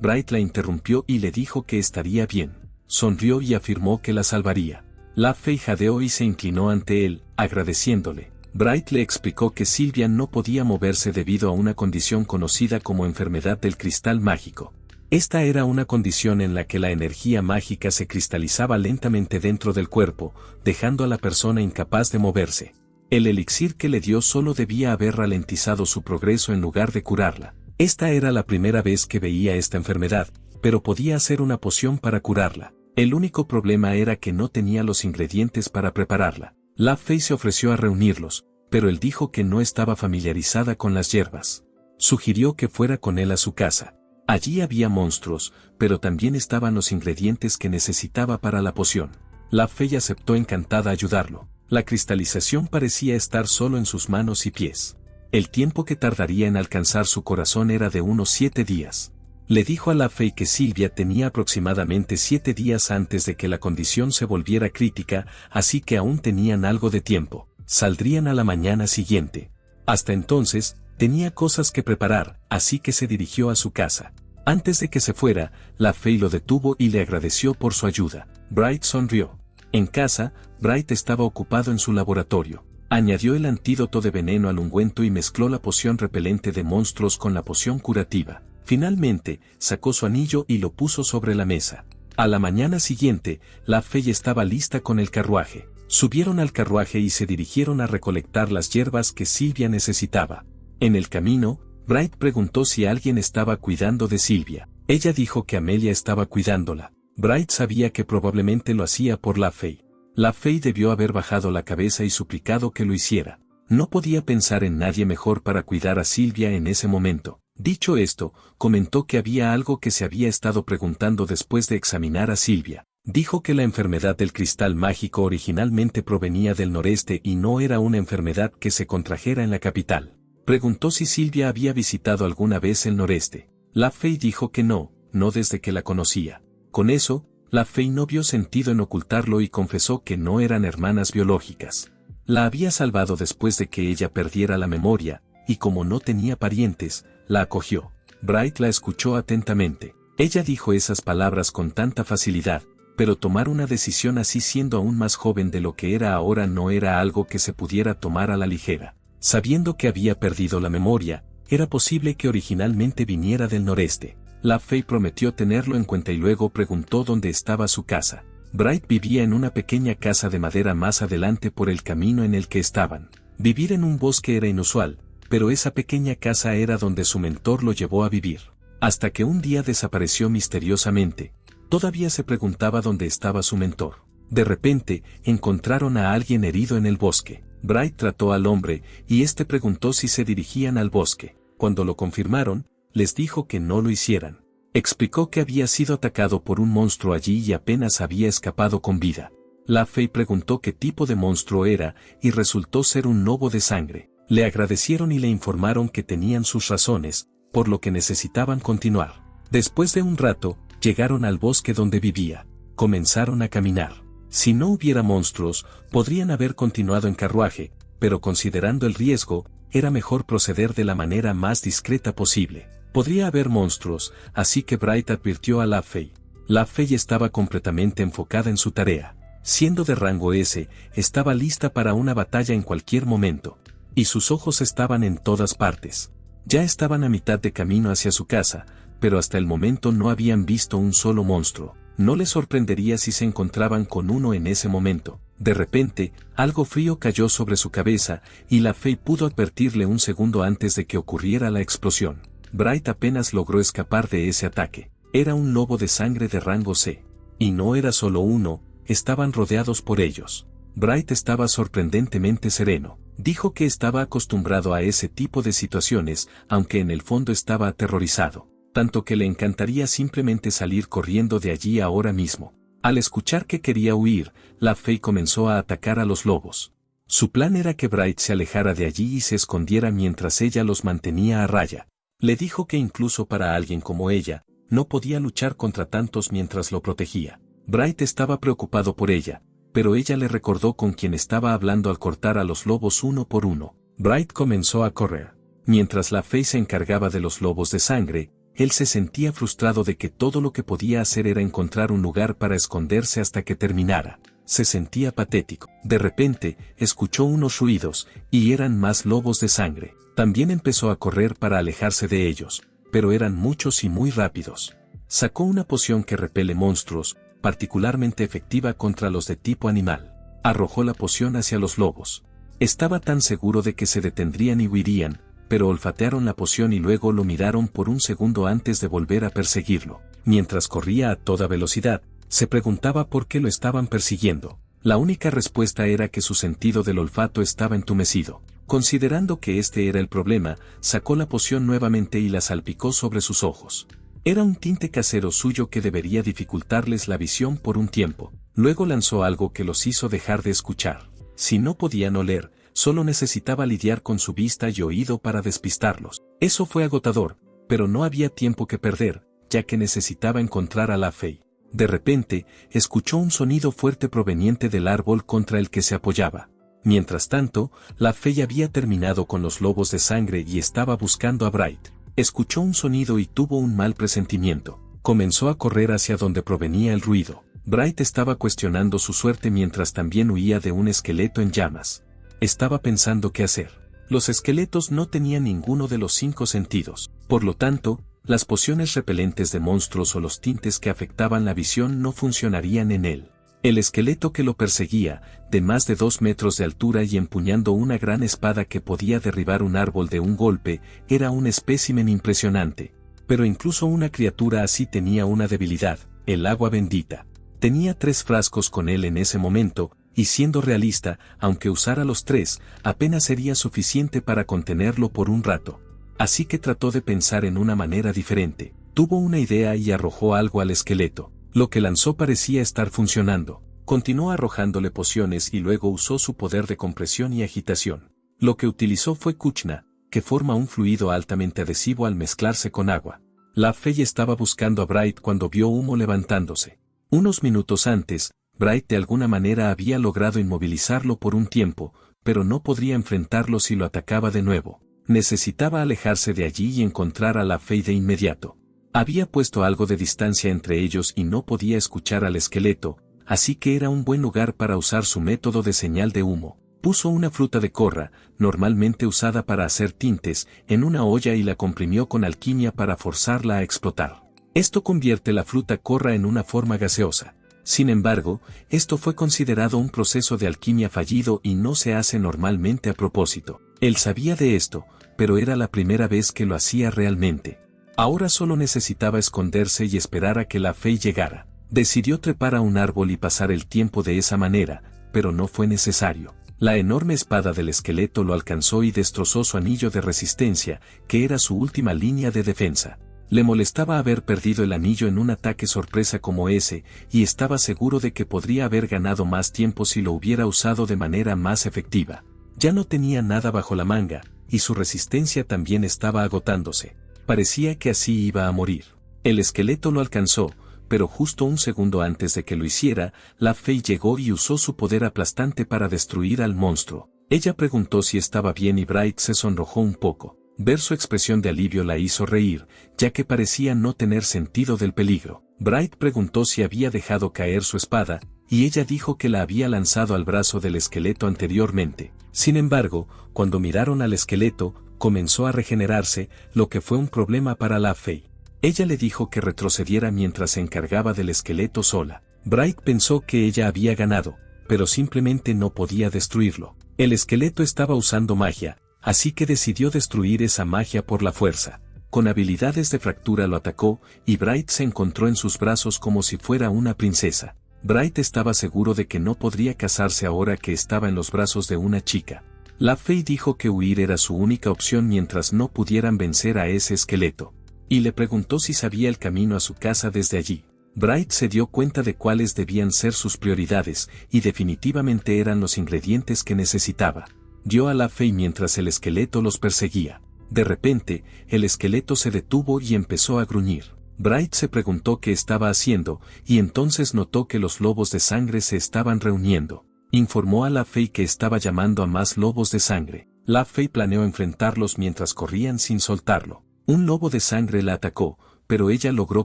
Bright la interrumpió y le dijo que estaría bien. Sonrió y afirmó que la salvaría. La Fey jadeó y se inclinó ante él, agradeciéndole. Bright le explicó que Sylvia no podía moverse debido a una condición conocida como enfermedad del cristal mágico. Esta era una condición en la que la energía mágica se cristalizaba lentamente dentro del cuerpo, dejando a la persona incapaz de moverse. El elixir que le dio solo debía haber ralentizado su progreso en lugar de curarla. Esta era la primera vez que veía esta enfermedad, pero podía hacer una poción para curarla. El único problema era que no tenía los ingredientes para prepararla. La Fey se ofreció a reunirlos, pero él dijo que no estaba familiarizada con las hierbas. Sugirió que fuera con él a su casa. Allí había monstruos, pero también estaban los ingredientes que necesitaba para la poción. La Fey aceptó encantada ayudarlo. La cristalización parecía estar solo en sus manos y pies. El tiempo que tardaría en alcanzar su corazón era de unos 7 días. Le dijo a la Fey que Sylvia tenía aproximadamente 7 días antes de que la condición se volviera crítica, así que aún tenían algo de tiempo. Saldrían a la mañana siguiente. Hasta entonces, tenía cosas que preparar, así que se dirigió a su casa. Antes de que se fuera, la Fey lo detuvo y le agradeció por su ayuda. Bright sonrió. En casa, Bright estaba ocupado en su laboratorio. Añadió el antídoto de veneno al ungüento y mezcló la poción repelente de monstruos con la poción curativa. Finalmente, sacó su anillo y lo puso sobre la mesa. A la mañana siguiente, la Fey estaba lista con el carruaje. Subieron al carruaje y se dirigieron a recolectar las hierbas que Sylvia necesitaba. En el camino, Bright preguntó si alguien estaba cuidando de Sylvia. Ella dijo que Amelia estaba cuidándola. Bright sabía que probablemente lo hacía por la Fey. La Fey debió haber bajado la cabeza y suplicado que lo hiciera. No podía pensar en nadie mejor para cuidar a Sylvia en ese momento. Dicho esto, comentó que había algo que se había estado preguntando después de examinar a Sylvia. Dijo que la enfermedad del cristal mágico originalmente provenía del noreste y no era una enfermedad que se contrajera en la capital. Preguntó si Sylvia había visitado alguna vez el noreste. La Fey dijo que no desde que la conocía. Con eso, la Fey no vio sentido en ocultarlo y confesó que no eran hermanas biológicas. La había salvado después de que ella perdiera la memoria, y como no tenía parientes, la acogió. Bright la escuchó atentamente. Ella dijo esas palabras con tanta facilidad, pero tomar una decisión así siendo aún más joven de lo que era ahora no era algo que se pudiera tomar a la ligera. Sabiendo que había perdido la memoria, era posible que originalmente viniera del noreste. La Fey prometió tenerlo en cuenta y luego preguntó dónde estaba su casa. Bright vivía en una pequeña casa de madera más adelante por el camino en el que estaban. Vivir en un bosque era inusual, pero esa pequeña casa era donde su mentor lo llevó a vivir. Hasta que un día desapareció misteriosamente. Todavía se preguntaba dónde estaba su mentor. De repente, encontraron a alguien herido en el bosque. Bright trató al hombre, y este preguntó si se dirigían al bosque. Cuando lo confirmaron, les dijo que no lo hicieran. Explicó que había sido atacado por un monstruo allí y apenas había escapado con vida. La Fey preguntó qué tipo de monstruo era, y resultó ser un lobo de sangre. Le agradecieron y le informaron que tenían sus razones, por lo que necesitaban continuar. Después de un rato, llegaron al bosque donde vivía. Comenzaron a caminar. Si no hubiera monstruos, podrían haber continuado en carruaje, pero considerando el riesgo, era mejor proceder de la manera más discreta posible. Podría haber monstruos, así que Bright advirtió a la Fey. La Fey estaba completamente enfocada en su tarea. Siendo de rango S, estaba lista para una batalla en cualquier momento. Y sus ojos estaban en todas partes. Ya estaban a mitad de camino hacia su casa, pero hasta el momento no habían visto un solo monstruo. No les sorprendería si se encontraban con uno en ese momento. De repente, algo frío cayó sobre su cabeza, y la Fey pudo advertirle un segundo antes de que ocurriera la explosión. Bright apenas logró escapar de ese ataque. Era un lobo de sangre de rango C. Y no era solo uno, estaban rodeados por ellos. Bright estaba sorprendentemente sereno. Dijo que estaba acostumbrado a ese tipo de situaciones, aunque en el fondo estaba aterrorizado. Tanto que le encantaría simplemente salir corriendo de allí ahora mismo. Al escuchar que quería huir, la Fey comenzó a atacar a los lobos. Su plan era que Bright se alejara de allí y se escondiera mientras ella los mantenía a raya. Le dijo que incluso para alguien como ella, no podía luchar contra tantos mientras lo protegía. Bright estaba preocupado por ella, pero ella le recordó con quién estaba hablando al cortar a los lobos uno por uno. Bright comenzó a correr. Mientras la Fey se encargaba de los lobos de sangre, él se sentía frustrado de que todo lo que podía hacer era encontrar un lugar para esconderse hasta que terminara. Se sentía patético. De repente, escuchó unos ruidos, y eran más lobos de sangre. También empezó a correr para alejarse de ellos, pero eran muchos y muy rápidos. Sacó una poción que repele monstruos, particularmente efectiva contra los de tipo animal. Arrojó la poción hacia los lobos. Estaba tan seguro de que se detendrían y huirían, pero olfatearon la poción y luego lo miraron por un segundo antes de volver a perseguirlo. Mientras corría a toda velocidad, se preguntaba por qué lo estaban persiguiendo. La única respuesta era que su sentido del olfato estaba entumecido. Considerando que este era el problema, sacó la poción nuevamente y la salpicó sobre sus ojos. Era un tinte casero suyo que debería dificultarles la visión por un tiempo. Luego lanzó algo que los hizo dejar de escuchar. Si no podían oler, solo necesitaba lidiar con su vista y oído para despistarlos. Eso fue agotador, pero no había tiempo que perder, ya que necesitaba encontrar a la Fey. De repente, escuchó un sonido fuerte proveniente del árbol contra el que se apoyaba. Mientras tanto, la Fey había terminado con los lobos de sangre y estaba buscando a Bright. Escuchó un sonido y tuvo un mal presentimiento. Comenzó a correr hacia donde provenía el ruido. Bright estaba cuestionando su suerte mientras también huía de un esqueleto en llamas. Estaba pensando qué hacer. Los esqueletos no tenían ninguno de los 5 sentidos. Por lo tanto, las pociones repelentes de monstruos o los tintes que afectaban la visión no funcionarían en él. El esqueleto que lo perseguía, de más de 2 metros de altura y empuñando una gran espada que podía derribar un árbol de un golpe, era un espécimen impresionante. Pero incluso una criatura así tenía una debilidad, el agua bendita. Tenía 3 frascos con él en ese momento, y siendo realista, aunque usara los 3, apenas sería suficiente para contenerlo por un rato. Así que trató de pensar en una manera diferente. Tuvo una idea y arrojó algo al esqueleto. Lo que lanzó parecía estar funcionando. Continuó arrojándole pociones y luego usó su poder de compresión y agitación. Lo que utilizó fue Kuchna, que forma un fluido altamente adhesivo al mezclarse con agua. La Fey estaba buscando a Bright cuando vio humo levantándose. Unos minutos antes, Bright de alguna manera había logrado inmovilizarlo por un tiempo, pero no podría enfrentarlo si lo atacaba de nuevo. Necesitaba alejarse de allí y encontrar a la Fey de inmediato. Había puesto algo de distancia entre ellos y no podía escuchar al esqueleto, así que era un buen lugar para usar su método de señal de humo. Puso una fruta de corra, normalmente usada para hacer tintes, en una olla y la comprimió con alquimia para forzarla a explotar. Esto convierte la fruta corra en una forma gaseosa. Sin embargo, esto fue considerado un proceso de alquimia fallido y no se hace normalmente a propósito. Él sabía de esto, pero era la primera vez que lo hacía realmente. Ahora solo necesitaba esconderse y esperar a que la Fey llegara. Decidió trepar a un árbol y pasar el tiempo de esa manera, pero no fue necesario. La enorme espada del esqueleto lo alcanzó y destrozó su anillo de resistencia, que era su última línea de defensa. Le molestaba haber perdido el anillo en un ataque sorpresa como ese, y estaba seguro de que podría haber ganado más tiempo si lo hubiera usado de manera más efectiva. Ya no tenía nada bajo la manga, y su resistencia también estaba agotándose. Parecía que así iba a morir. El esqueleto lo alcanzó, pero justo un segundo antes de que lo hiciera, la Fey llegó y usó su poder aplastante para destruir al monstruo. Ella preguntó si estaba bien y Bright se sonrojó un poco. Ver su expresión de alivio la hizo reír, ya que parecía no tener sentido del peligro. Bright preguntó si había dejado caer su espada, y ella dijo que la había lanzado al brazo del esqueleto anteriormente. Sin embargo, cuando miraron al esqueleto, comenzó a regenerarse, lo que fue un problema para la Fey. Ella le dijo que retrocediera mientras se encargaba del esqueleto sola. Bright pensó que ella había ganado, pero simplemente no podía destruirlo. El esqueleto estaba usando magia, así que decidió destruir esa magia por la fuerza. Con habilidades de fractura lo atacó, y Bright se encontró en sus brazos como si fuera una princesa. Bright estaba seguro de que no podría casarse ahora que estaba en los brazos de una chica. La Fey dijo que huir era su única opción mientras no pudieran vencer a ese esqueleto. Y le preguntó si sabía el camino a su casa desde allí. Bright se dio cuenta de cuáles debían ser sus prioridades, y definitivamente eran los ingredientes que necesitaba. Dio a la Fey mientras el esqueleto los perseguía. De repente, el esqueleto se detuvo y empezó a gruñir. Bright se preguntó qué estaba haciendo, y entonces notó que los lobos de sangre se estaban reuniendo. Informó a LaFey que estaba llamando a más lobos de sangre. LaFey planeó enfrentarlos mientras corrían sin soltarlo. Un lobo de sangre la atacó, pero ella logró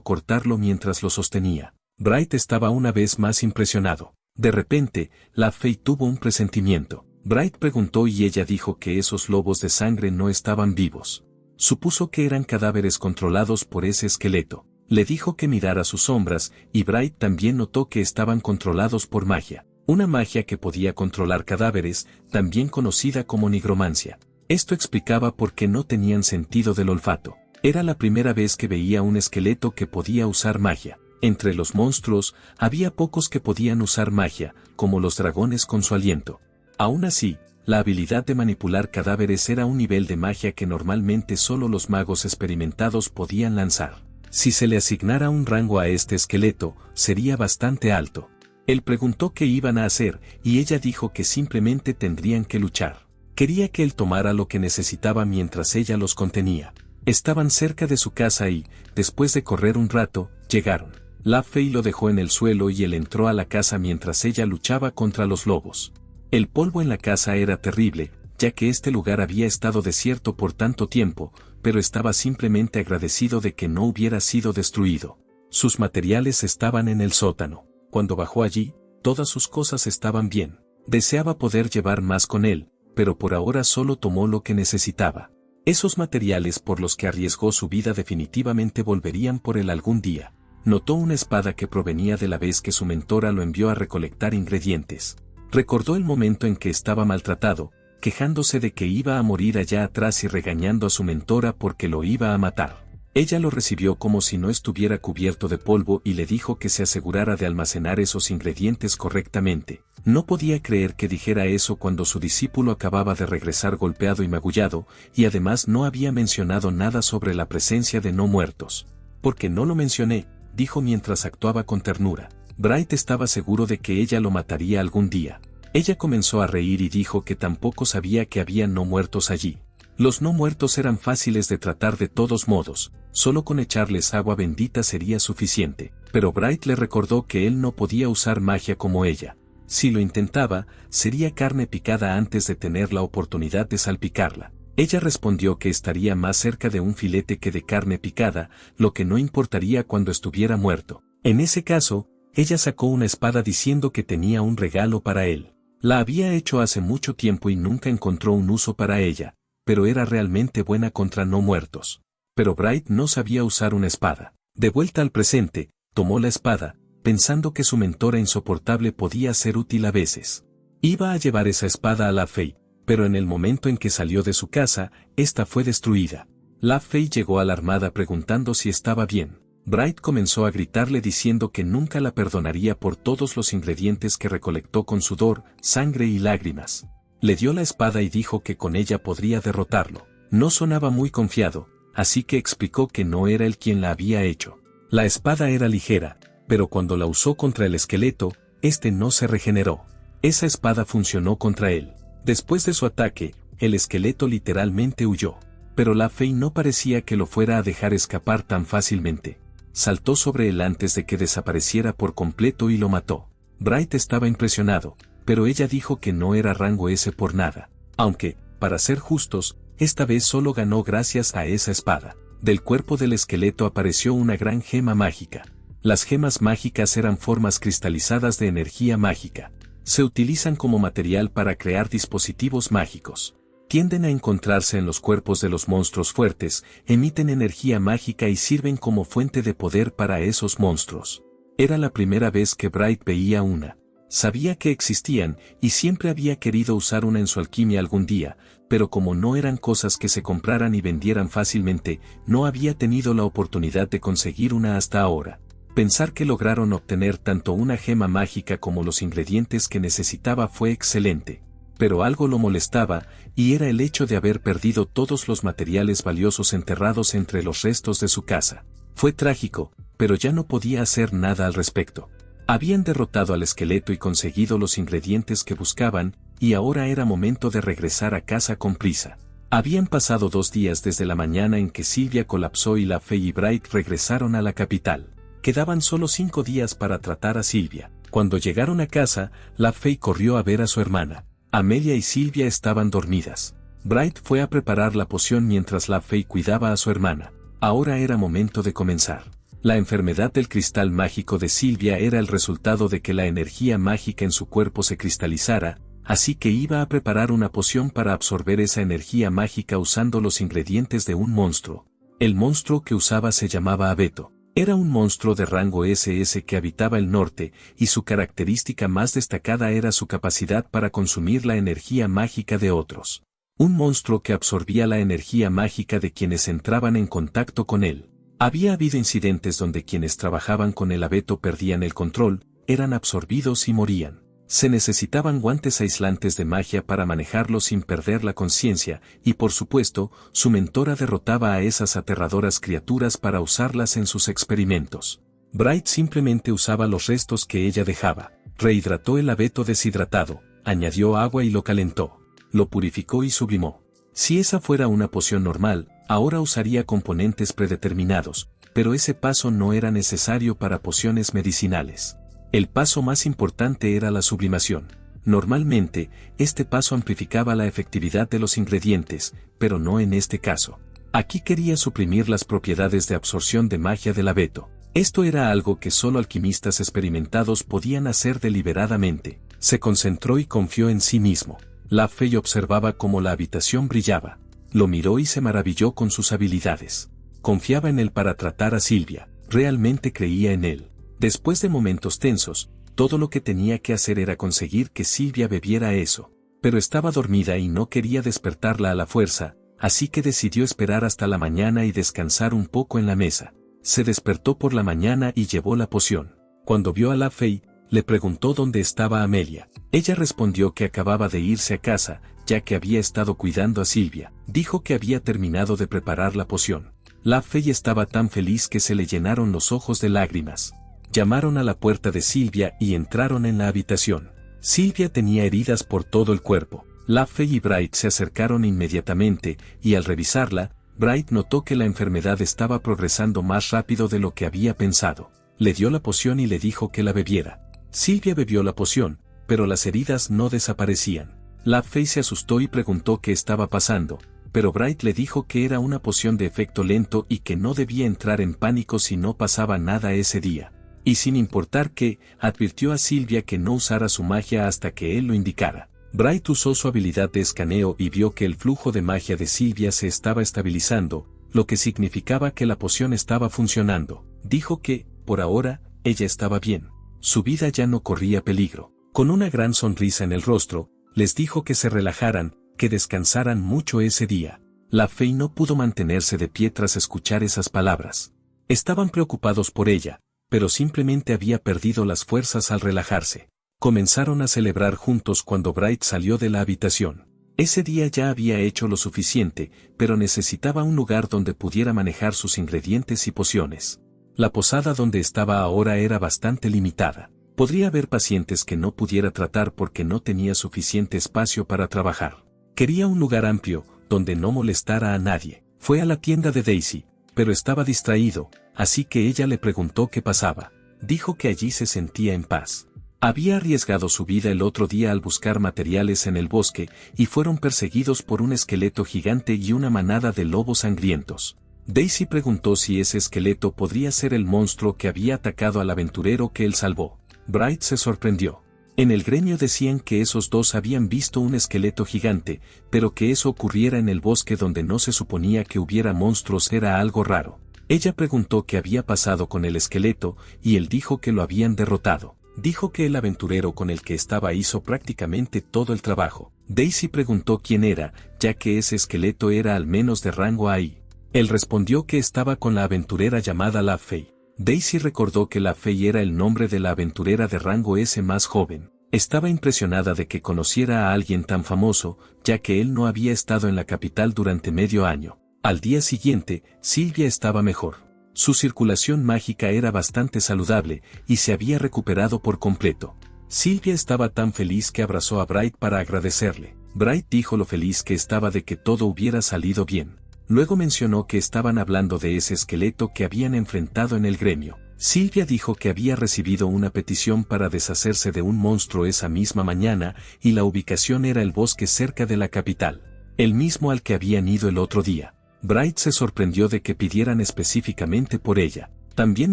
cortarlo mientras lo sostenía. Bright estaba una vez más impresionado. De repente, LaFey tuvo un presentimiento. Bright preguntó y ella dijo que esos lobos de sangre no estaban vivos. Supuso que eran cadáveres controlados por ese esqueleto. Le dijo que mirara sus sombras, y Bright también notó que estaban controlados por magia. Una magia que podía controlar cadáveres, también conocida como nigromancia. Esto explicaba por qué no tenían sentido del olfato. Era la primera vez que veía un esqueleto que podía usar magia. Entre los monstruos, había pocos que podían usar magia, como los dragones con su aliento. Aún así, la habilidad de manipular cadáveres era un nivel de magia que normalmente solo los magos experimentados podían lanzar. Si se le asignara un rango a este esqueleto, sería bastante alto. Él preguntó qué iban a hacer, y ella dijo que simplemente tendrían que luchar. Quería que él tomara lo que necesitaba mientras ella los contenía. Estaban cerca de su casa y, después de correr un rato, llegaron. LaFey lo dejó en el suelo y él entró a la casa mientras ella luchaba contra los lobos. El polvo en la casa era terrible, ya que este lugar había estado desierto por tanto tiempo, pero estaba simplemente agradecido de que no hubiera sido destruido. Sus materiales estaban en el sótano. Cuando bajó allí, todas sus cosas estaban bien. Deseaba poder llevar más con él, pero por ahora solo tomó lo que necesitaba. Esos materiales por los que arriesgó su vida definitivamente volverían por él algún día. Notó una espada que provenía de la vez que su mentora lo envió a recolectar ingredientes. Recordó el momento en que estaba maltratado, quejándose de que iba a morir allá atrás y regañando a su mentora porque lo iba a matar. Ella lo recibió como si no estuviera cubierto de polvo y le dijo que se asegurara de almacenar esos ingredientes correctamente. No podía creer que dijera eso cuando su discípulo acababa de regresar golpeado y magullado, y además no había mencionado nada sobre la presencia de no muertos. «¿Por qué no lo mencioné?», dijo mientras actuaba con ternura. Bright estaba seguro de que ella lo mataría algún día. Ella comenzó a reír y dijo que tampoco sabía que había no muertos allí. Los no muertos eran fáciles de tratar de todos modos, solo con echarles agua bendita sería suficiente, pero Bright le recordó que él no podía usar magia como ella. Si lo intentaba, sería carne picada antes de tener la oportunidad de salpicarla. Ella respondió que estaría más cerca de un filete que de carne picada, lo que no importaría cuando estuviera muerto. En ese caso, ella sacó una espada diciendo que tenía un regalo para él. La había hecho hace mucho tiempo y nunca encontró un uso para ella, pero era realmente buena contra no muertos. Pero Bright no sabía usar una espada. De vuelta al presente, tomó la espada, pensando que su mentora insoportable podía ser útil a veces. Iba a llevar esa espada a LaFey, pero en el momento en que salió de su casa, esta fue destruida. LaFey llegó alarmada preguntando si estaba bien. Bright comenzó a gritarle diciendo que nunca la perdonaría por todos los ingredientes que recolectó con sudor, sangre y lágrimas. Le dio la espada y dijo que con ella podría derrotarlo. No sonaba muy confiado, así que explicó que no era él quien la había hecho. La espada era ligera, pero cuando la usó contra el esqueleto, este no se regeneró. Esa espada funcionó contra él. Después de su ataque, el esqueleto literalmente huyó. Pero LaFey no parecía que lo fuera a dejar escapar tan fácilmente. Saltó sobre él antes de que desapareciera por completo y lo mató. Bright estaba impresionado, pero ella dijo que no era rango S por nada. Aunque, para ser justos, esta vez solo ganó gracias a esa espada. Del cuerpo del esqueleto apareció una gran gema mágica. Las gemas mágicas eran formas cristalizadas de energía mágica. Se utilizan como material para crear dispositivos mágicos. Tienden a encontrarse en los cuerpos de los monstruos fuertes, emiten energía mágica y sirven como fuente de poder para esos monstruos. Era la primera vez que Bright veía una. Sabía que existían, y siempre había querido usar una en su alquimia algún día, pero como no eran cosas que se compraran y vendieran fácilmente, no había tenido la oportunidad de conseguir una hasta ahora. Pensar que lograron obtener tanto una gema mágica como los ingredientes que necesitaba fue excelente. Pero algo lo molestaba, y era el hecho de haber perdido todos los materiales valiosos enterrados entre los restos de su casa. Fue trágico, pero ya no podía hacer nada al respecto. Habían derrotado al esqueleto y conseguido los ingredientes que buscaban, y ahora era momento de regresar a casa con prisa. Habían pasado 2 días desde la mañana en que Sylvia colapsó y la Fey y Bright regresaron a la capital. Quedaban solo 5 días para tratar a Sylvia. Cuando llegaron a casa, la Fey corrió a ver a su hermana. Amelia y Sylvia estaban dormidas. Bright fue a preparar la poción mientras la Fey cuidaba a su hermana. Ahora era momento de comenzar. La enfermedad del cristal mágico de Sylvia era el resultado de que la energía mágica en su cuerpo se cristalizara, así que iba a preparar una poción para absorber esa energía mágica usando los ingredientes de un monstruo. El monstruo que usaba se llamaba Abeto. Era un monstruo de rango SS que habitaba el norte, y su característica más destacada era su capacidad para consumir la energía mágica de otros. Un monstruo que absorbía la energía mágica de quienes entraban en contacto con él. Había habido incidentes donde quienes trabajaban con el Abeto perdían el control, eran absorbidos y morían. Se necesitaban guantes aislantes de magia para manejarlo sin perder la conciencia, y por supuesto, su mentora derrotaba a esas aterradoras criaturas para usarlas en sus experimentos. Bright simplemente usaba los restos que ella dejaba. Rehidrató el abeto deshidratado, añadió agua y lo calentó. Lo purificó y sublimó. Si esa fuera una poción normal, ahora usaría componentes predeterminados, pero ese paso no era necesario para pociones medicinales. El paso más importante era la sublimación. Normalmente, este paso amplificaba la efectividad de los ingredientes, pero no en este caso. Aquí quería suprimir las propiedades de absorción de magia del abeto. Esto era algo que solo alquimistas experimentados podían hacer deliberadamente. Se concentró y confió en sí mismo. La Fey observaba cómo la habitación brillaba. Lo miró y se maravilló con sus habilidades. Confiaba en él para tratar a Sylvia. Realmente creía en él. Después de momentos tensos, todo lo que tenía que hacer era conseguir que Sylvia bebiera eso. Pero estaba dormida y no quería despertarla a la fuerza, así que decidió esperar hasta la mañana y descansar un poco en la mesa. Se despertó por la mañana y llevó la poción. Cuando vio a la Fey, le preguntó dónde estaba Amelia. Ella respondió que acababa de irse a casa, ya que había estado cuidando a Sylvia. Dijo que había terminado de preparar la poción. La Fey estaba tan feliz que se le llenaron los ojos de lágrimas. Llamaron a la puerta de Sylvia y entraron en la habitación. Sylvia tenía heridas por todo el cuerpo. La Fey y Bright se acercaron inmediatamente, y al revisarla, Bright notó que la enfermedad estaba progresando más rápido de lo que había pensado. Le dio la poción y le dijo que la bebiera. Sylvia bebió la poción, pero las heridas no desaparecían. La Fey se asustó y preguntó qué estaba pasando, pero Bright le dijo que era una poción de efecto lento y que no debía entrar en pánico si no pasaba nada ese día. Y sin importar qué, advirtió a Sylvia que no usara su magia hasta que él lo indicara. Bright usó su habilidad de escaneo y vio que el flujo de magia de Sylvia se estaba estabilizando, lo que significaba que la poción estaba funcionando. Dijo que, por ahora, ella estaba bien. Su vida ya no corría peligro. Con una gran sonrisa en el rostro, les dijo que se relajaran, que descansaran mucho ese día. La Fey no pudo mantenerse de pie tras escuchar esas palabras. Estaban preocupados por ella, pero simplemente había perdido las fuerzas al relajarse. Comenzaron a celebrar juntos cuando Bright salió de la habitación. Ese día ya había hecho lo suficiente, pero necesitaba un lugar donde pudiera manejar sus ingredientes y pociones. La posada donde estaba ahora era bastante limitada. Podría haber pacientes que no pudiera tratar porque no tenía suficiente espacio para trabajar. Quería un lugar amplio, donde no molestara a nadie. Fue a la tienda de Daisy, pero estaba distraído, así que ella le preguntó qué pasaba. Dijo que allí se sentía en paz. Había arriesgado su vida el otro día al buscar materiales en el bosque, y fueron perseguidos por un esqueleto gigante y una manada de lobos sangrientos. Daisy preguntó si ese esqueleto podría ser el monstruo que había atacado al aventurero que él salvó. Bright se sorprendió. En el gremio decían que esos dos habían visto un esqueleto gigante, pero que eso ocurriera en el bosque donde no se suponía que hubiera monstruos era algo raro. Ella preguntó qué había pasado con el esqueleto, y él dijo que lo habían derrotado. Dijo que el aventurero con el que estaba hizo prácticamente todo el trabajo. Daisy preguntó quién era, ya que ese esqueleto era al menos de rango AI. Él respondió que estaba con la aventurera llamada La Fey. Daisy recordó que La Fey era el nombre de la aventurera de rango S más joven. Estaba impresionada de que conociera a alguien tan famoso, ya que él no había estado en la capital durante medio año. Al día siguiente, Sylvia estaba mejor. Su circulación mágica era bastante saludable, y se había recuperado por completo. Sylvia estaba tan feliz que abrazó a Bright para agradecerle. Bright dijo lo feliz que estaba de que todo hubiera salido bien. Luego mencionó que estaban hablando de ese esqueleto que habían enfrentado en el gremio. Sylvia dijo que había recibido una petición para deshacerse de un monstruo esa misma mañana y la ubicación era el bosque cerca de la capital, el mismo al que habían ido el otro día. Bright se sorprendió de que pidieran específicamente por ella. También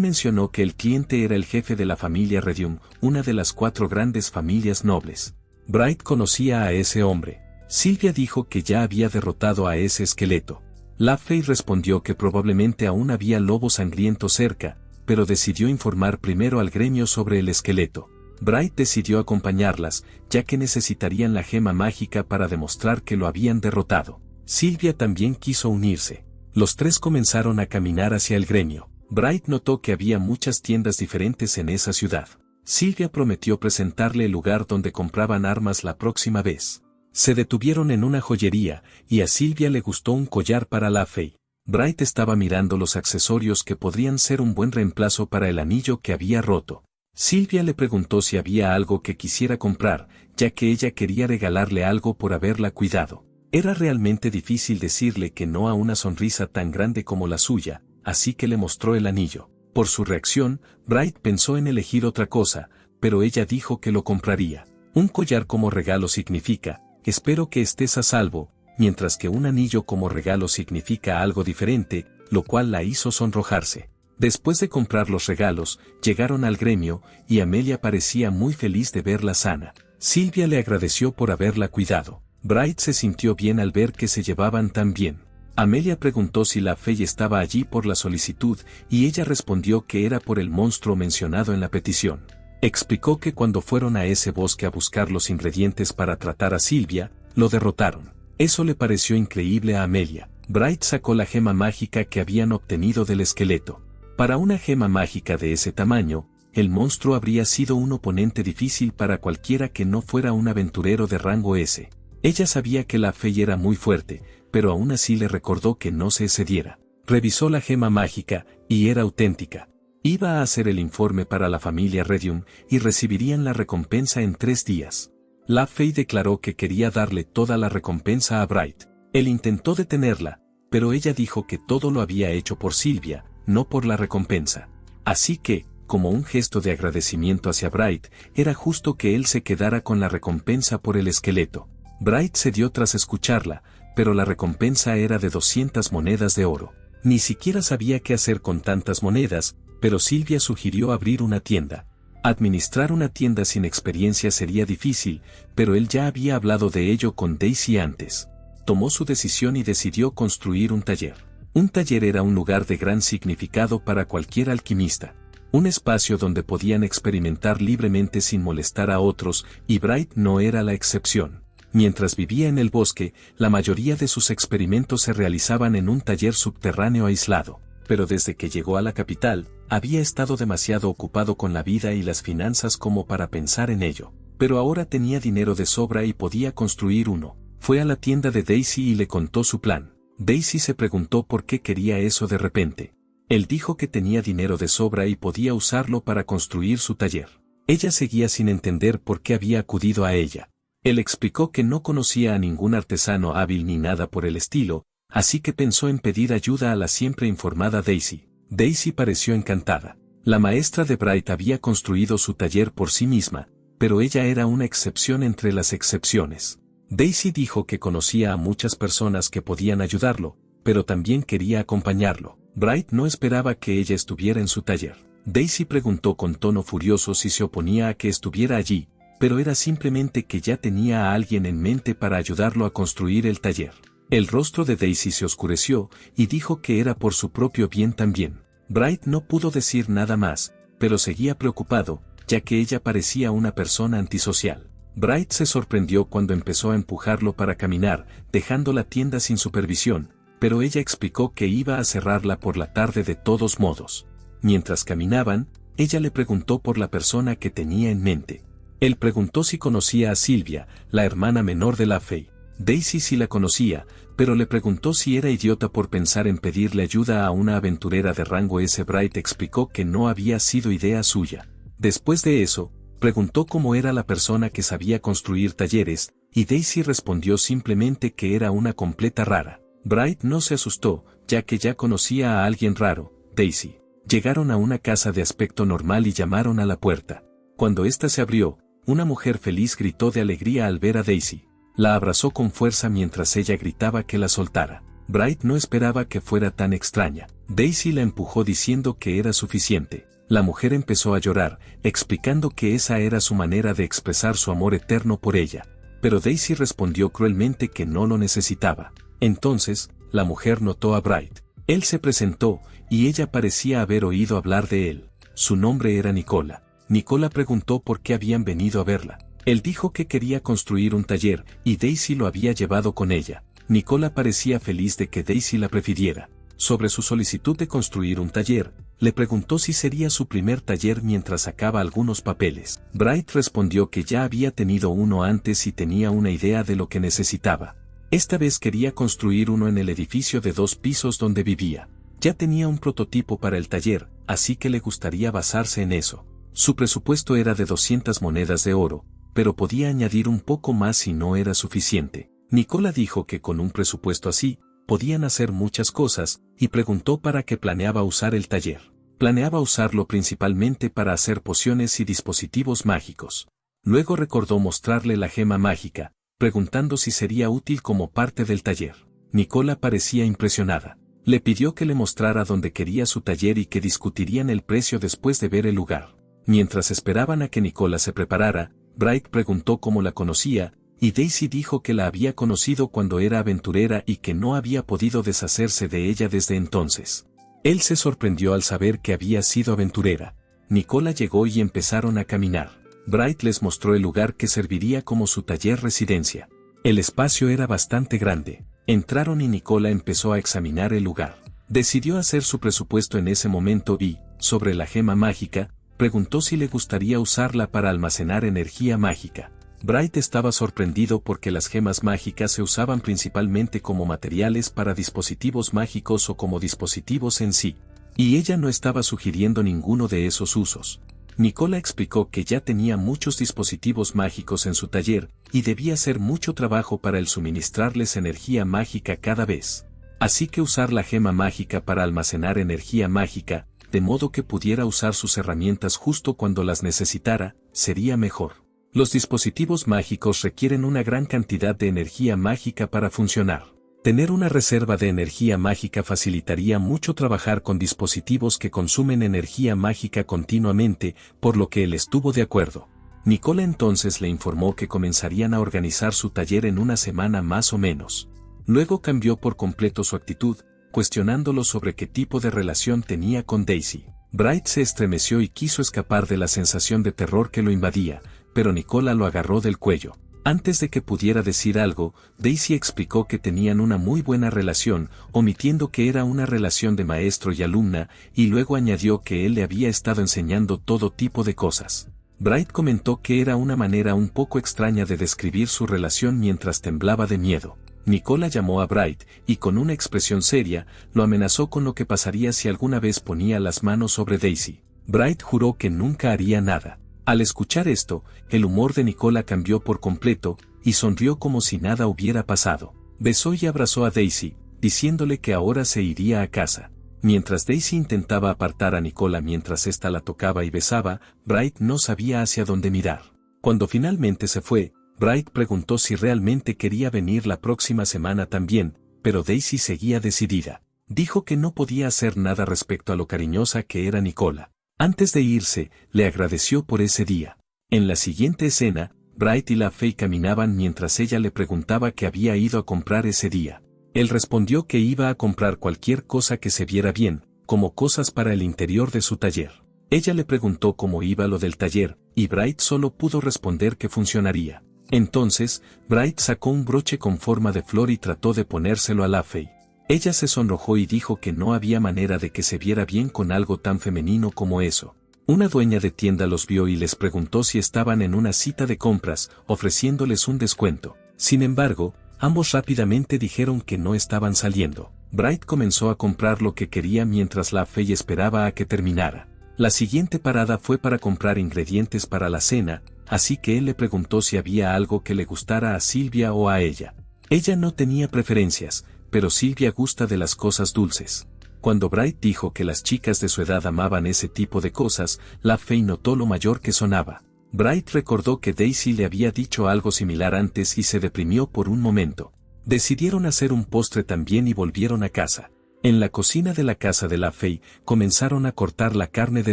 mencionó que el cliente era el jefe de la familia Redium, una de las 4 grandes familias nobles. Bright conocía a ese hombre. Sylvia dijo que ya había derrotado a ese esqueleto. LaFey respondió que probablemente aún había lobo sangriento cerca, pero decidió informar primero al gremio sobre el esqueleto. Bright decidió acompañarlas, ya que necesitarían la gema mágica para demostrar que lo habían derrotado. Sylvia también quiso unirse. Los 3 comenzaron a caminar hacia el gremio. Bright notó que había muchas tiendas diferentes en esa ciudad. Sylvia prometió presentarle el lugar donde compraban armas la próxima vez. Se detuvieron en una joyería, y a Sylvia le gustó un collar para LaFey. Bright estaba mirando los accesorios que podrían ser un buen reemplazo para el anillo que había roto. Sylvia le preguntó si había algo que quisiera comprar, ya que ella quería regalarle algo por haberla cuidado. Era realmente difícil decirle que no a una sonrisa tan grande como la suya, así que le mostró el anillo. Por su reacción, Bright pensó en elegir otra cosa, pero ella dijo que lo compraría. Un collar como regalo significa, espero que estés a salvo, mientras que un anillo como regalo significa algo diferente, lo cual la hizo sonrojarse. Después de comprar los regalos, llegaron al gremio, y Amelia parecía muy feliz de verla sana. Sylvia le agradeció por haberla cuidado. Bright se sintió bien al ver que se llevaban tan bien. Amelia preguntó si LaFey estaba allí por la solicitud, y ella respondió que era por el monstruo mencionado en la petición. Explicó que cuando fueron a ese bosque a buscar los ingredientes para tratar a Sylvia, lo derrotaron. Eso le pareció increíble a Amelia. Bright sacó la gema mágica que habían obtenido del esqueleto. Para una gema mágica de ese tamaño, el monstruo habría sido un oponente difícil para cualquiera que no fuera un aventurero de rango S. Ella sabía que LaFey era muy fuerte, pero aún así le recordó que no se excediera. Revisó la gema mágica, y era auténtica. Iba a hacer el informe para la familia Redium, y recibirían la recompensa en 3 días. LaFey declaró que quería darle toda la recompensa a Bright. Él intentó detenerla, pero ella dijo que todo lo había hecho por Sylvia, no por la recompensa. Así que, como un gesto de agradecimiento hacia Bright, era justo que él se quedara con la recompensa por el esqueleto. Bright cedió tras escucharla, pero la recompensa era de 200 monedas de oro. Ni siquiera sabía qué hacer con tantas monedas, pero Sylvia sugirió abrir una tienda. Administrar una tienda sin experiencia sería difícil, pero él ya había hablado de ello con Daisy antes. Tomó su decisión y decidió construir un taller. Un taller era un lugar de gran significado para cualquier alquimista. Un espacio donde podían experimentar libremente sin molestar a otros, y Bright no era la excepción. Mientras vivía en el bosque, la mayoría de sus experimentos se realizaban en un taller subterráneo aislado, pero desde que llegó a la capital, había estado demasiado ocupado con la vida y las finanzas como para pensar en ello. Pero ahora tenía dinero de sobra y podía construir uno. Fue a la tienda de Daisy y le contó su plan. Daisy se preguntó por qué quería eso de repente. Él dijo que tenía dinero de sobra y podía usarlo para construir su taller. Ella seguía sin entender por qué había acudido a ella. Él explicó que no conocía a ningún artesano hábil ni nada por el estilo, así que pensó en pedir ayuda a la siempre informada Daisy. Daisy pareció encantada. La maestra de Bright había construido su taller por sí misma, pero ella era una excepción entre las excepciones. Daisy dijo que conocía a muchas personas que podían ayudarlo, pero también quería acompañarlo. Bright no esperaba que ella estuviera en su taller. Daisy preguntó con tono furioso si se oponía a que estuviera allí, pero era simplemente que ya tenía a alguien en mente para ayudarlo a construir el taller. El rostro de Daisy se oscureció, y dijo que era por su propio bien también. Bright no pudo decir nada más, pero seguía preocupado, ya que ella parecía una persona antisocial. Bright se sorprendió cuando empezó a empujarlo para caminar, dejando la tienda sin supervisión, pero ella explicó que iba a cerrarla por la tarde de todos modos. Mientras caminaban, ella le preguntó por la persona que tenía en mente. Él preguntó si conocía a Sylvia, la hermana menor de LaFey. Daisy sí la conocía, pero le preguntó si era idiota por pensar en pedirle ayuda a una aventurera de rango S. Bright explicó que no había sido idea suya. Después de eso, preguntó cómo era la persona que sabía construir talleres, y Daisy respondió simplemente que era una completa rara. Bright no se asustó, ya que ya conocía a alguien raro, Daisy. Llegaron a una casa de aspecto normal y llamaron a la puerta. Cuando ésta se abrió, una mujer feliz gritó de alegría al ver a Daisy. La abrazó con fuerza mientras ella gritaba que la soltara. Bright no esperaba que fuera tan extraña. Daisy la empujó diciendo que era suficiente. La mujer empezó a llorar, explicando que esa era su manera de expresar su amor eterno por ella. Pero Daisy respondió cruelmente que no lo necesitaba. Entonces, la mujer notó a Bright. Él se presentó, y ella parecía haber oído hablar de él. Su nombre era Nicola. Nicola preguntó por qué habían venido a verla. Él dijo que quería construir un taller, y Daisy lo había llevado con ella. Nicola parecía feliz de que Daisy la prefiriera. Sobre su solicitud de construir un taller, le preguntó si sería su primer taller mientras sacaba algunos papeles. Bright respondió que ya había tenido uno antes y tenía una idea de lo que necesitaba. Esta vez quería construir uno en el edificio de 2 pisos donde vivía. Ya tenía un prototipo para el taller, así que le gustaría basarse en eso. Su presupuesto era de 200 monedas de oro, pero podía añadir un poco más si no era suficiente. Nicola dijo que con un presupuesto así, podían hacer muchas cosas, y preguntó para qué planeaba usar el taller. Planeaba usarlo principalmente para hacer pociones y dispositivos mágicos. Luego recordó mostrarle la gema mágica, preguntando si sería útil como parte del taller. Nicola parecía impresionada. Le pidió que le mostrara dónde quería su taller y que discutirían el precio después de ver el lugar. Mientras esperaban a que Nicola se preparara, Bright preguntó cómo la conocía, y Daisy dijo que la había conocido cuando era aventurera y que no había podido deshacerse de ella desde entonces. Él se sorprendió al saber que había sido aventurera. Nicola llegó y empezaron a caminar. Bright les mostró el lugar que serviría como su taller residencia. El espacio era bastante grande. Entraron y Nicola empezó a examinar el lugar. Decidió hacer su presupuesto en ese momento y, sobre la gema mágica, preguntó si le gustaría usarla para almacenar energía mágica. Bright estaba sorprendido porque las gemas mágicas se usaban principalmente como materiales para dispositivos mágicos o como dispositivos en sí, y ella no estaba sugiriendo ninguno de esos usos. Nicola explicó que ya tenía muchos dispositivos mágicos en su taller, y debía hacer mucho trabajo para el suministrarles energía mágica cada vez. Así que usar la gema mágica para almacenar energía mágica, de modo que pudiera usar sus herramientas justo cuando las necesitara, sería mejor. Los dispositivos mágicos requieren una gran cantidad de energía mágica para funcionar. Tener una reserva de energía mágica facilitaría mucho trabajar con dispositivos que consumen energía mágica continuamente, por lo que él estuvo de acuerdo. Nicola entonces le informó que comenzarían a organizar su taller en una semana más o menos. Luego cambió por completo su actitud, cuestionándolo sobre qué tipo de relación tenía con Daisy. Bright se estremeció y quiso escapar de la sensación de terror que lo invadía, pero Nicola lo agarró del cuello. Antes de que pudiera decir algo, Daisy explicó que tenían una muy buena relación, omitiendo que era una relación de maestro y alumna, y luego añadió que él le había estado enseñando todo tipo de cosas. Bright comentó que era una manera un poco extraña de describir su relación mientras temblaba de miedo. Nicola llamó a Bright, y con una expresión seria, lo amenazó con lo que pasaría si alguna vez ponía las manos sobre Daisy. Bright juró que nunca haría nada. Al escuchar esto, el humor de Nicola cambió por completo, y sonrió como si nada hubiera pasado. Besó y abrazó a Daisy, diciéndole que ahora se iría a casa. Mientras Daisy intentaba apartar a Nicola mientras ésta la tocaba y besaba, Bright no sabía hacia dónde mirar. Cuando finalmente se fue, Bright preguntó si realmente quería venir la próxima semana también, pero Daisy seguía decidida. Dijo que no podía hacer nada respecto a lo cariñosa que era Nicola. Antes de irse, le agradeció por ese día. En la siguiente escena, Bright y la Fey caminaban mientras ella le preguntaba qué había ido a comprar ese día. Él respondió que iba a comprar cualquier cosa que se viera bien, como cosas para el interior de su taller. Ella le preguntó cómo iba lo del taller, y Bright solo pudo responder que funcionaría. Entonces, Bright sacó un broche con forma de flor y trató de ponérselo a la Fey. Ella se sonrojó y dijo que no había manera de que se viera bien con algo tan femenino como eso. Una dueña de tienda los vio y les preguntó si estaban en una cita de compras, ofreciéndoles un descuento. Sin embargo, ambos rápidamente dijeron que no estaban saliendo. Bright comenzó a comprar lo que quería mientras la Fey esperaba a que terminara. La siguiente parada fue para comprar ingredientes para la cena, así que él le preguntó si había algo que le gustara a Silvia o a ella. Ella no tenía preferencias, pero Silvia gusta de las cosas dulces. Cuando Bright dijo que las chicas de su edad amaban ese tipo de cosas, la Fey notó lo mayor que sonaba. Bright recordó que Daisy le había dicho algo similar antes y se deprimió por un momento. Decidieron hacer un postre también y volvieron a casa. En la cocina de la casa de la Fey, comenzaron a cortar la carne de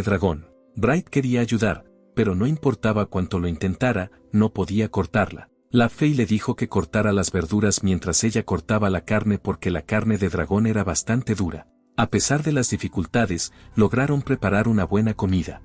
dragón. Bright quería ayudar, pero no importaba cuánto lo intentara, no podía cortarla. La Fey le dijo que cortara las verduras mientras ella cortaba la carne porque la carne de dragón era bastante dura. A pesar de las dificultades, lograron preparar una buena comida.